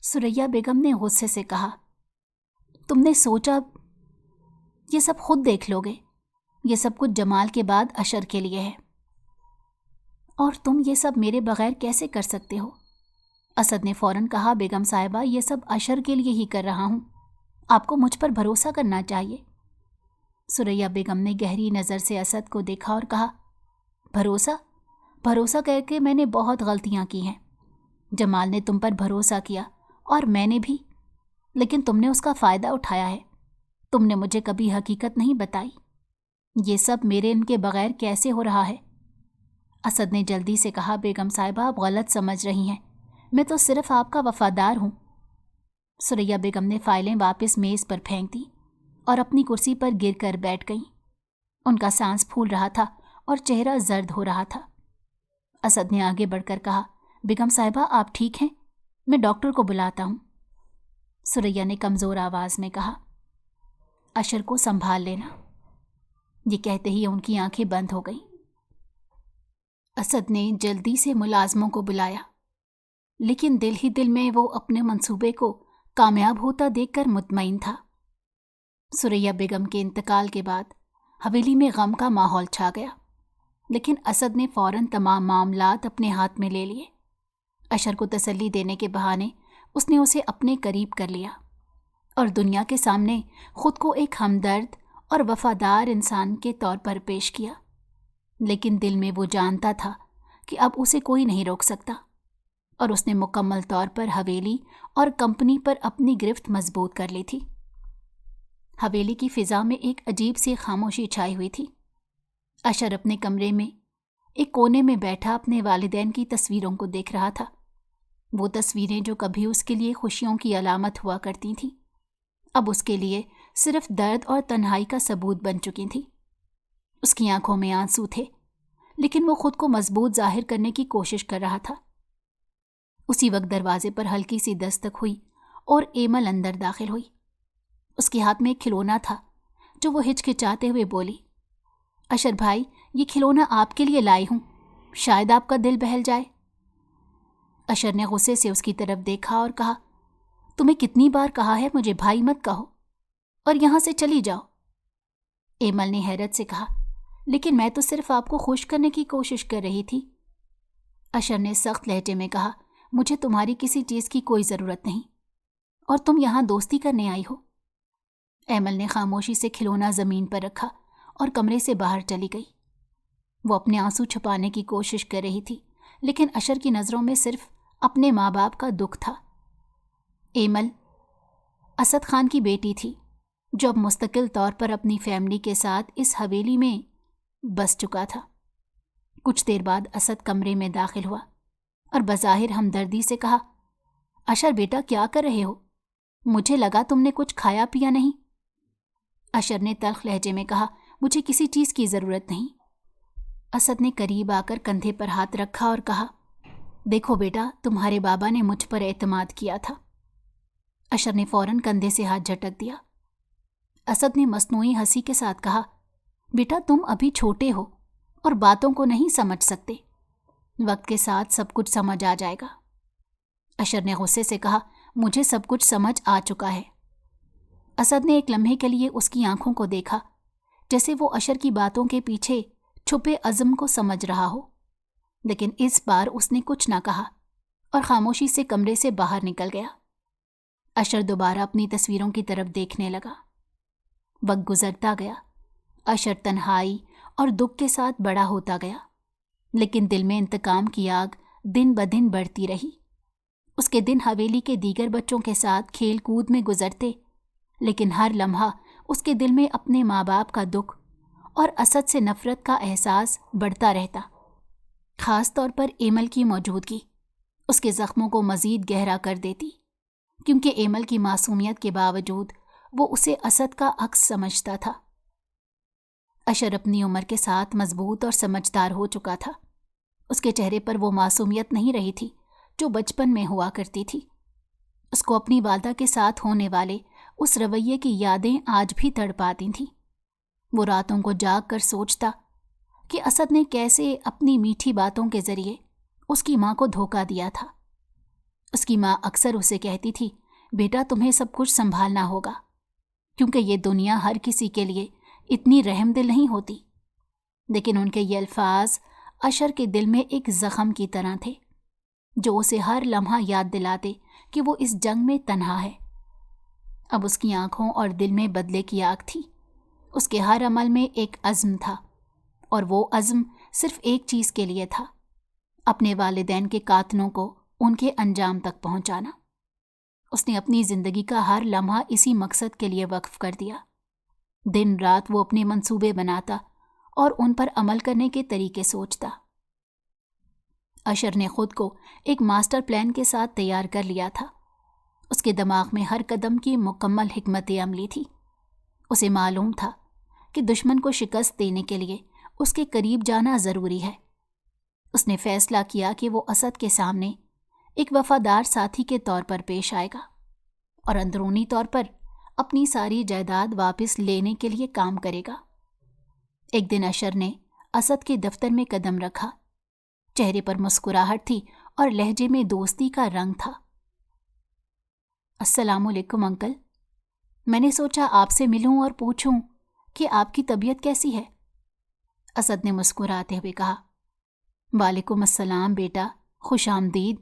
ثریا بیگم نے غصے سے کہا، تم نے سوچا یہ سب خود دیکھ لو گے؟ یہ سب کچھ جمال کے بعد اشر کے لیے ہے اور تم یہ سب میرے بغیر کیسے کر سکتے ہو؟ اسد نے فوراً کہا، بیگم صاحبہ، یہ سب اشر کے لیے ہی کر رہا ہوں، آپ کو مجھ پر بھروسہ کرنا چاہیے۔ سریا بیگم نے گہری نظر سے اسد کو دیکھا اور کہا، بھروسہ کر کے میں نے بہت غلطیاں کی ہیں۔ جمال نے تم پر بھروسہ کیا اور میں نے بھی، لیکن تم نے اس کا فائدہ اٹھایا ہے۔ تم نے مجھے کبھی حقیقت نہیں بتائی۔ یہ سب میرے ان کے بغیر کیسے ہو رہا ہے؟ اسد نے جلدی سے کہا، بیگم صاحبہ آپ غلط سمجھ رہی ہیں، میں تو صرف آپ کا وفادار ہوں۔ سریا بیگم نے فائلیں واپس میز پر پھینک دی اور اپنی کرسی پر گر کر بیٹھ گئیں۔ ان کا سانس پھول رہا تھا اور چہرہ زرد ہو رہا تھا۔ اسد نے آگے بڑھ کر کہا، بیگم صاحبہ آپ ٹھیک ہیں؟ میں ڈاکٹر کو بلاتا ہوں۔ سریا نے کمزور آواز میں کہا، اشر کو سنبھال لینا۔ یہ کہتے ہی ان کی آنکھیں بند ہو گئیں۔ اسد نے جلدی سے ملازموں کو بلایا، لیکن دل ہی دل میں وہ اپنے منصوبے کو کامیاب ہوتا دیکھ کر مطمئن تھا۔ سریا بیگم کے انتقال کے بعد حویلی میں غم کا ماحول چھا گیا، لیکن اسد نے فوراً تمام معاملات اپنے ہاتھ میں لے لیے۔ اشر کو تسلی دینے کے بہانے اس نے اسے اپنے قریب کر لیا اور دنیا کے سامنے خود کو ایک ہمدرد اور وفادار انسان کے طور پر پیش کیا، لیکن دل میں وہ جانتا تھا کہ اب اسے کوئی نہیں روک سکتا، اور اس نے مکمل طور پر حویلی اور کمپنی پر اپنی گرفت مضبوط کر لی تھی۔ حویلی کی فضا میں ایک عجیب سی خاموشی چھائی ہوئی تھی۔ اشر اپنے کمرے میں ایک کونے میں بیٹھا اپنے والدین کی تصویروں کو دیکھ رہا تھا۔ وہ تصویریں جو کبھی اس کے لیے خوشیوں کی علامت ہوا کرتی تھیں، اب اس کے لیے صرف درد اور تنہائی کا ثبوت بن چکی تھیں۔ اس کی آنکھوں میں آنسو تھے، لیکن وہ خود کو مضبوط ظاہر کرنے کی کوشش کر رہا تھا۔ اسی وقت دروازے پر ہلکی سی دستک ہوئی اور ایمل اندر داخل ہوئی۔ اس کے ہاتھ میں ایک کھلونا تھا جو وہ ہچکچاتے ہوئے بولی، اشر بھائی، یہ کھلونا آپ کے لیے لائی ہوں، شاید آپ کا دل بہل جائے۔ اشر نے غصے سے اس کی طرف دیکھا اور کہا، تمہیں کتنی بار کہا ہے مجھے بھائی مت کہو، اور یہاں سے چلی جاؤ۔ ایمل نے حیرت سے کہا، لیکن میں تو صرف آپ کو خوش کرنے کی کوشش کر رہی تھی۔ اشر نے سخت لہجے میں کہا، مجھے تمہاری کسی چیز کی کوئی ضرورت نہیں، اور تم یہاں دوستی کرنے آئی ہو۔ ایمل نے خاموشی سے کھلونا زمین پر رکھا اور کمرے سے باہر چلی گئی۔ وہ اپنے آنسو چھپانے کی کوشش کر رہی تھی، لیکن اشر کی نظروں میں صرف اپنے ماں باپ کا دکھ تھا۔ ایمل اسد خان کی بیٹی تھی، جو اب مستقل طور پر اپنی فیملی کے ساتھ اس حویلی میں بس چکا تھا۔ کچھ دیر بعد اسد کمرے میں داخل ہوا اور بظاہر ہمدردی سے کہا، اشر بیٹا کیا کر رہے ہو؟ مجھے لگا تم نے کچھ کھایا پیا نہیں۔ اشر نے تلخ لہجے میں کہا، مجھے کسی چیز کی ضرورت نہیں۔ اسد نے قریب آ کر کندھے پر ہاتھ رکھا اور کہا، دیکھو بیٹا، تمہارے بابا نے مجھ پر اعتماد کیا تھا۔ اشر نے فوراً کندھے سے ہاتھ جھٹک دیا۔ اسد نے مصنوعی ہنسی کے ساتھ کہا، بیٹا تم ابھی چھوٹے ہو اور باتوں کو نہیں سمجھ سکتے، وقت کے ساتھ سب کچھ سمجھ آ جائے گا۔ اشر نے غصے سے کہا، مجھے سب کچھ سمجھ آ چکا ہے۔ اسد نے ایک لمحے کے لیے اس کی آنکھوں کو دیکھا، جیسے وہ اشر کی باتوں کے پیچھے چھپے عزم کو سمجھ رہا ہو، لیکن اس بار اس نے کچھ نہ کہا اور خاموشی سے کمرے سے باہر نکل گیا۔ اشر دوبارہ اپنی تصویروں کی طرف دیکھنے لگا۔ وقت گزرتا گیا، اشر تنہائی اور دکھ کے ساتھ بڑا ہوتا گیا، لیکن دل میں انتقام کی آگ دن بدن بڑھتی رہی۔ اس کے دن حویلی کے دیگر بچوں کے ساتھ کھیل کود میں گزرتے، لیکن ہر لمحہ اس کے دل میں اپنے ماں باپ کا دکھ اور اسد سے نفرت کا احساس بڑھتا رہتا۔ خاص طور پر ایمل کی موجودگی اس کے زخموں کو مزید گہرا کر دیتی، کیونکہ ایمل کی معصومیت کے باوجود وہ اسے اسد کا عکس سمجھتا تھا۔ اشر اپنی عمر کے ساتھ مضبوط اور سمجھدار ہو چکا تھا۔ اس کے چہرے پر وہ معصومیت نہیں رہی تھی جو بچپن میں ہوا کرتی تھی۔ اس کو اپنی والدہ کے ساتھ ہونے والے اس رویے کی یادیں آج بھی تڑپاتی تھیں۔ وہ راتوں کو جاگ کر سوچتا کہ اسد نے کیسے اپنی میٹھی باتوں کے ذریعے اس کی ماں کو دھوکہ دیا تھا۔ اس کی ماں اکثر اسے کہتی تھی، بیٹا تمہیں سب کچھ سنبھالنا ہوگا، کیونکہ یہ دنیا ہر کسی کے لیے اتنی رحم دل نہیں ہوتی۔ لیکن ان کے یہ الفاظ اشر کے دل میں ایک زخم کی طرح تھے، جو اسے ہر لمحہ یاد دلاتے کہ وہ اس جنگ میں تنہا ہے۔ اب اس کی آنکھوں اور دل میں بدلے کی آگ تھی۔ اس کے ہر عمل میں ایک عزم تھا، اور وہ عزم صرف ایک چیز کے لیے تھا، اپنے والدین کے قاتلوں کو ان کے انجام تک پہنچانا۔ اس نے اپنی زندگی کا ہر لمحہ اسی مقصد کے لیے وقف کر دیا۔ دن رات وہ اپنے منصوبے بناتا اور ان پر عمل کرنے کے طریقے سوچتا۔ اشر نے خود کو ایک ماسٹر پلان کے ساتھ تیار کر لیا تھا۔ اس کے دماغ میں ہر قدم کی مکمل حکمت عملی تھی۔ اسے معلوم تھا کہ دشمن کو شکست دینے کے لیے اس کے قریب جانا ضروری ہے۔ اس نے فیصلہ کیا کہ وہ اسد کے سامنے ایک وفادار ساتھی کے طور پر پیش آئے گا اور اندرونی طور پر اپنی ساری جائیداد واپس لینے کے لیے کام کرے گا۔ ایک دن اشر نے اسد کے دفتر میں قدم رکھا۔ چہرے پر مسکراہٹ تھی اور لہجے میں دوستی کا رنگ تھا۔ السلام علیکم انکل، میں نے سوچا آپ سے ملوں اور پوچھوں کہ آپ کی طبیعت کیسی ہے؟ اسد نے مسکراتے ہوئے کہا، وعلیکم السلام بیٹا، خوش آمدید،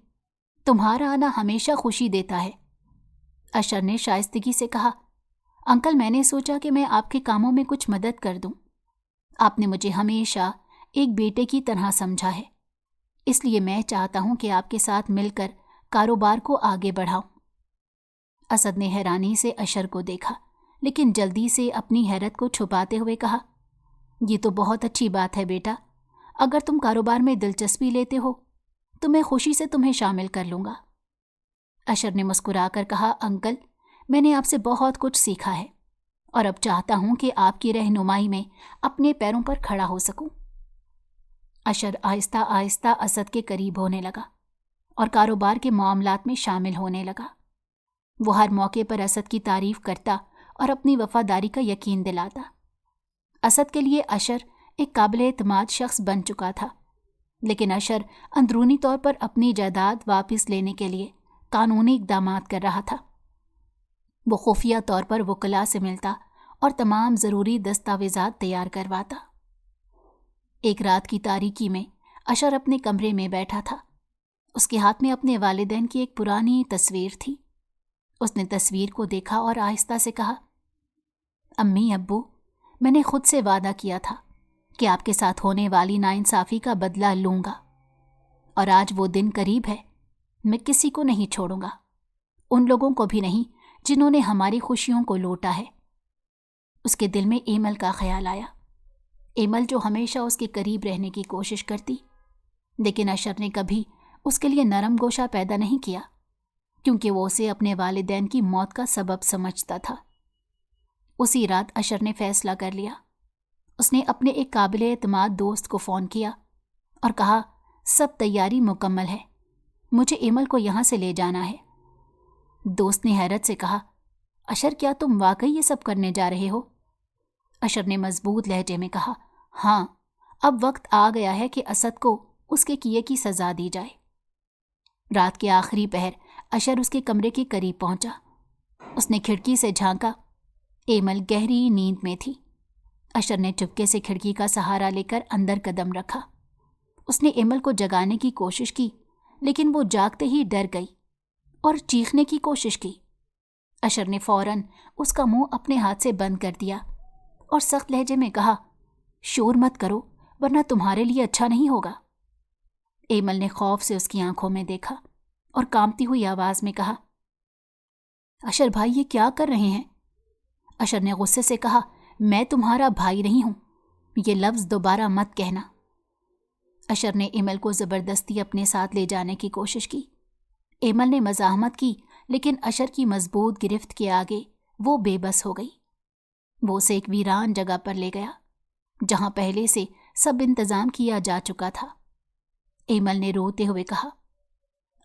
تمہارا آنا ہمیشہ خوشی دیتا ہے۔ اشر نے شائستگی سے کہا، انکل میں نے سوچا کہ میں آپ کے کاموں میں کچھ مدد کر دوں۔ آپ نے مجھے ہمیشہ ایک بیٹے کی طرح سمجھا ہے، اس لیے میں چاہتا ہوں کہ آپ کے ساتھ مل کر کاروبار کو آگے بڑھاؤں۔ اسد نے حیرانی سے اشر کو دیکھا، لیکن جلدی سے اپنی حیرت کو چھپاتے ہوئے کہا، یہ تو بہت اچھی بات ہے بیٹا، اگر تم کاروبار میں دلچسپی لیتے ہو تو میں خوشی سے تمہیں شامل کر لوں گا۔ اشر نے مسکرا کر کہا، انکل میں نے آپ سے بہت کچھ سیکھا ہے اور اب چاہتا ہوں کہ آپ کی رہنمائی میں اپنے پیروں پر کھڑا ہو سکوں۔ اشر آہستہ آہستہ اسد کے قریب ہونے لگا اور کاروبار کے معاملات میں شامل ہونے لگا۔ وہ ہر موقع پر اسد کی تعریف کرتا اور اپنی وفاداری کا یقین دلاتا۔ اسد کے لیے اشر ایک قابل اعتماد شخص بن چکا تھا، لیکن اشر اندرونی طور پر اپنی جائیداد واپس لینے کے لیے قانونی اقدامات کر رہا تھا۔ وہ خفیہ طور پر وکلاء سے ملتا اور تمام ضروری دستاویزات تیار کرواتا۔ ایک رات کی تاریکی میں اشر اپنے کمرے میں بیٹھا تھا۔ اس کے ہاتھ میں اپنے والدین کی ایک پرانی تصویر تھی۔ اس نے تصویر کو دیکھا اور آہستہ سے کہا، امی ابو، میں نے خود سے وعدہ کیا تھا کہ آپ کے ساتھ ہونے والی ناانصافی کا بدلہ لوں گا، اور آج وہ دن قریب ہے۔ میں کسی کو نہیں چھوڑوں گا، ان لوگوں کو بھی نہیں جنہوں نے ہماری خوشیوں کو لوٹا ہے۔ اس کے دل میں ایمل کا خیال آیا، ایمل جو ہمیشہ اس کے قریب رہنے کی کوشش کرتی، لیکن اشر نے کبھی اس کے لیے نرم گوشہ پیدا نہیں کیا، کیونکہ وہ اسے اپنے والدین کی موت کا سبب سمجھتا تھا۔ اسی رات اشر نے فیصلہ کر لیا۔ اس نے اپنے ایک قابل اعتماد دوست کو فون کیا اور کہا، سب تیاری مکمل ہے، مجھے ایمل کو یہاں سے لے جانا ہے۔ دوست نے حیرت سے کہا، اشر کیا تم واقعی یہ سب کرنے جا رہے ہو؟ اشر نے مضبوط لہجے میں کہا، ہاں، اب وقت آ گیا ہے کہ اسد کو اس کے کیے کی سزا دی جائے۔ رات کے آخری پہر اشر اس کے کمرے کے قریب پہنچا۔ اس نے کھڑکی سے جھانکا۔ ایمل گہری نیند میں تھی۔ اشر نے چپکے سے کھڑکی کا سہارا لے کر اندر قدم رکھا۔ اس نے ایمل کو جگانے کی کوشش کی، لیکن وہ جاگتے ہی ڈر گئی اور چیخنے کی کوشش کی۔ اشر نے فوراً اس کا منہ اپنے ہاتھ سے بند کر دیا اور سخت لہجے میں کہا، شور مت کرو ورنہ تمہارے لیے اچھا نہیں ہوگا۔ ایمل نے خوف سے اس کی آنکھوں میں دیکھا اور کانپتی ہوئی آواز میں کہا، اشر بھائی یہ کیا کر رہے ہیں؟ اشر نے غصے سے کہا، میں تمہارا بھائی نہیں ہوں، یہ لفظ دوبارہ مت کہنا۔ اشر نے ایمل کو زبردستی اپنے ساتھ لے جانے کی کوشش کی۔ ایمل نے مزاحمت کی، لیکن اشر کی مضبوط گرفت کے آگے وہ بے بس ہو گئی۔ وہ اسے ایک ویران جگہ پر لے گیا جہاں پہلے سے سب انتظام کیا جا چکا تھا۔ ایمل نے روتے ہوئے کہا،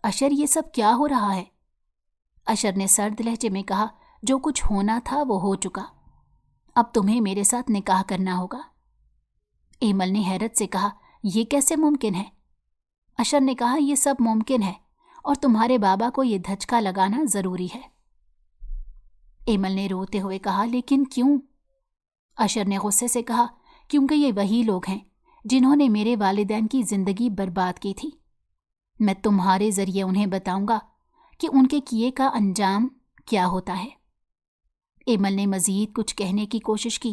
اشر یہ سب کیا ہو رہا ہے؟ اشر نے سرد لہجے میں کہا، جو کچھ ہونا تھا وہ ہو چکا، اب تمہیں میرے ساتھ نکاح کرنا ہوگا۔ ایمل نے حیرت سے کہا، یہ کیسے ممکن ہے؟ اشر نے کہا، یہ سب ممکن ہے اور تمہارے بابا کو یہ دھچکا لگانا ضروری ہے۔ ایمل نے روتے ہوئے کہا، لیکن کیوں؟ اشر نے غصے سے کہا، کیونکہ یہ وہی لوگ ہیں جنہوں نے میرے والدین کی زندگی برباد کی تھی۔ میں تمہارے ذریعے انہیں بتاؤں گا کہ ان کے کیے کا انجام کیا ہوتا ہے۔ ایمل نے مزید کچھ کہنے کی کوشش کی،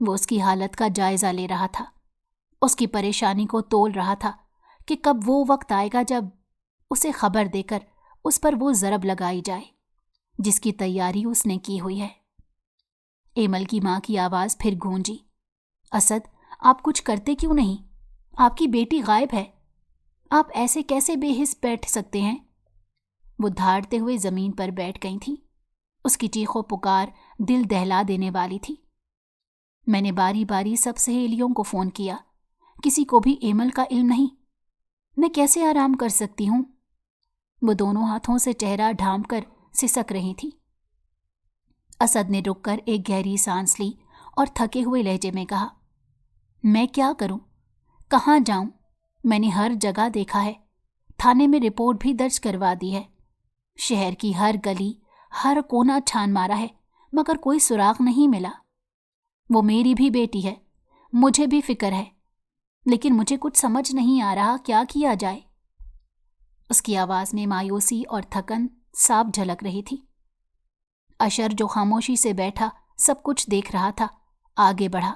وہ اس کی حالت کا جائزہ لے رہا تھا، اس کی پریشانی کو تول رہا تھا کہ کب وہ وقت آئے گا جب اسے خبر دے کر اس پر وہ ضرب لگائی جائے جس کی تیاری اس نے کی ہوئی ہے۔ ایمل کی ماں کی آواز پھر گونجی، اسد، آپ کچھ کرتے کیوں نہیں؟ آپ کی بیٹی غائب ہے، آپ ایسے کیسے بے حس بیٹھ سکتے ہیں؟ وہ دھاڑتے ہوئے زمین پر بیٹھ گئی تھی۔ اس کی چیخ و پکار دل دہلا دینے والی تھی۔ میں نے باری باری سب سہیلیوں کو فون کیا، کسی کو بھی ایمل کا علم نہیں۔ میں کیسے آرام کر سکتی ہوں؟ وہ دونوں ہاتھوں سے چہرہ ڈھانپ کر سسک رہی تھی۔ اسد نے رک کر ایک گہری سانس لی اور تھکے ہوئے لہجے میں کہا، میں کیا کروں؟ کہاں جاؤں؟ میں نے ہر جگہ دیکھا ہے، تھانے میں رپورٹ بھی درج کروا دی ہے، شہر کی ہر گلی ہر کونا چھان مارا ہے، مگر کوئی سراغ نہیں ملا۔ وہ میری بھی بیٹی ہے، مجھے بھی فکر ہے، لیکن مجھے کچھ سمجھ نہیں آ رہا کیا کیا جائے۔ اس کی آواز میں مایوسی اور تھکن صاف جھلک رہی تھی۔ اشر جو خاموشی سے بیٹھا سب کچھ دیکھ رہا تھا آگے بڑھا،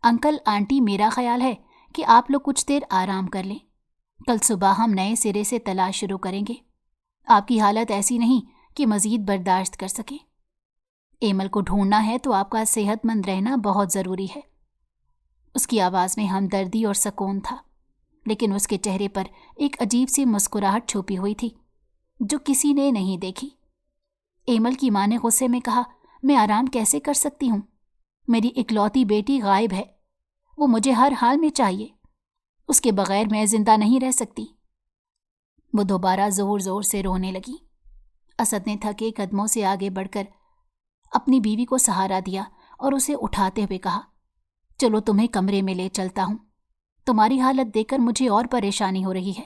انکل آنٹی، میرا خیال ہے کہ آپ لوگ کچھ دیر آرام کر لیں، کل صبح ہم نئے سرے سے تلاش شروع کریں گے۔ آپ کی حالت ایسی نہیں کہ مزید برداشت کر سکیں۔ ایمل کو ڈھونڈنا ہے تو آپ کا صحت مند رہنا بہت ضروری ہے۔ اس کی آواز میں ہمدردی اور سکون تھا، لیکن اس کے چہرے پر ایک عجیب سی مسکراہٹ چھپی ہوئی تھی جو کسی نے نہیں دیکھی۔ ایمل کی ماں نے غصے میں کہا، میں آرام کیسے کر سکتی ہوں؟ میری اکلوتی بیٹی غائب ہے، وہ مجھے ہر حال میں چاہیے، اس کے بغیر میں زندہ نہیں رہ سکتی۔ وہ دوبارہ زور زور سے رونے لگی۔ اسد نے تھکے قدموں سے آگے بڑھ کر اپنی بیوی کو سہارا دیا اور اسے اٹھاتے ہوئے کہا، چلو تمہیں کمرے میں لے چلتا ہوں، تمہاری حالت دیکھ کر مجھے اور پریشانی ہو رہی ہے۔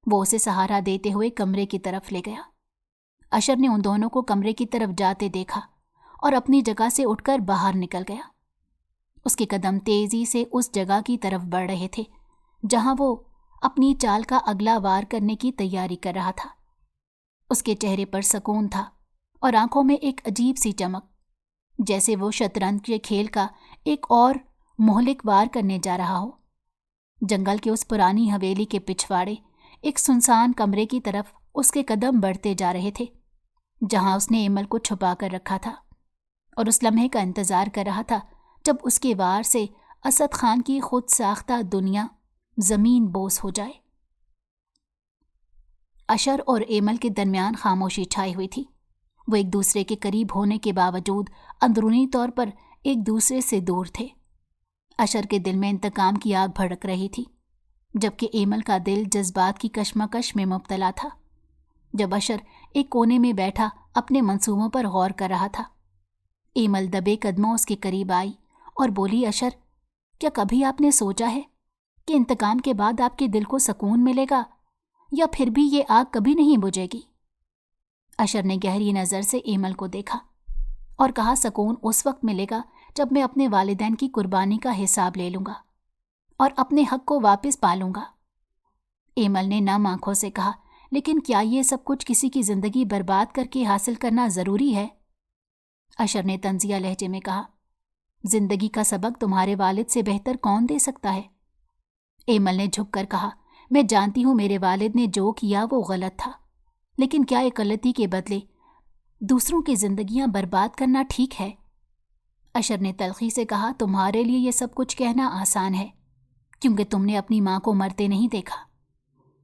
وہ اسے سہارا دیتے ہوئے کمرے کی طرف لے گیا۔ اشر نے ان دونوں کو کمرے کی طرف جاتے دیکھا اور اپنی جگہ سے اٹھ کر باہر نکل گیا۔ اس کے قدم تیزی سے اس جگہ کی طرف بڑھ رہے تھے جہاں وہ اپنی چال کا اگلا وار کرنے کی تیاری کر رہا تھا۔ اس کے چہرے پر سکون تھا اور آنکھوں میں ایک عجیب سی چمک، جیسے وہ شطرنج کے کھیل کا ایک اور مہلک وار کرنے جا رہا ہو۔ جنگل کے اس پرانی حویلی کے پچھواڑے ایک سنسان کمرے کی طرف اس کے قدم بڑھتے جا رہے تھے جہاں اس نے ایمل کو چھپا کر رکھا تھا اور اس لمحے کا انتظار کر رہا تھا جب اس کے وار سے اسد خان کی خود ساختہ دنیا زمین بوس ہو جائے۔ اشر اور ایمل کے درمیان خاموشی چھائی ہوئی تھی۔ وہ ایک دوسرے کے قریب ہونے کے باوجود اندرونی طور پر ایک دوسرے سے دور تھے۔ اشر کے دل میں انتقام کی آگ بھڑک رہی تھی، جبکہ ایمل کا دل جذبات کی کشمکش میں مبتلا تھا۔ جب اشر ایک کونے میں بیٹھا اپنے منصوبوں پر غور کر رہا تھا، ایمل دبے قدموں اس کے قریب آئی اور بولی، اشر، کیا کبھی آپ نے سوچا ہے کہ انتقام کے بعد آپ کے دل کو سکون ملے گا یا پھر بھی یہ آگ کبھی نہیں بجھے گی؟ اشر نے گہری نظر سے ایمل کو دیکھا اور کہا، سکون اس وقت ملے گا جب میں اپنے والدین کی قربانی کا حساب لے لوں گا اور اپنے حق کو واپس پالوں گا۔ ایمل نے نم آنکھوں سے کہا، لیکن کیا یہ سب کچھ کسی کی زندگی برباد کر کے حاصل کرنا ضروری ہے؟ اشر نے طنزیہ لہجے میں کہا، زندگی کا سبق تمہارے والد سے بہتر کون دے سکتا ہے؟ ایمل نے جھک کر کہا، میں جانتی ہوں میرے والد نے جو کیا وہ غلط تھا، لیکن کیا ایک غلطی کے بدلے دوسروں کی زندگیاں برباد کرنا ٹھیک ہے؟ اشر نے تلخی سے کہا، تمہارے لیے یہ سب کچھ کہنا آسان ہے کیونکہ تم نے اپنی ماں کو مرتے نہیں دیکھا۔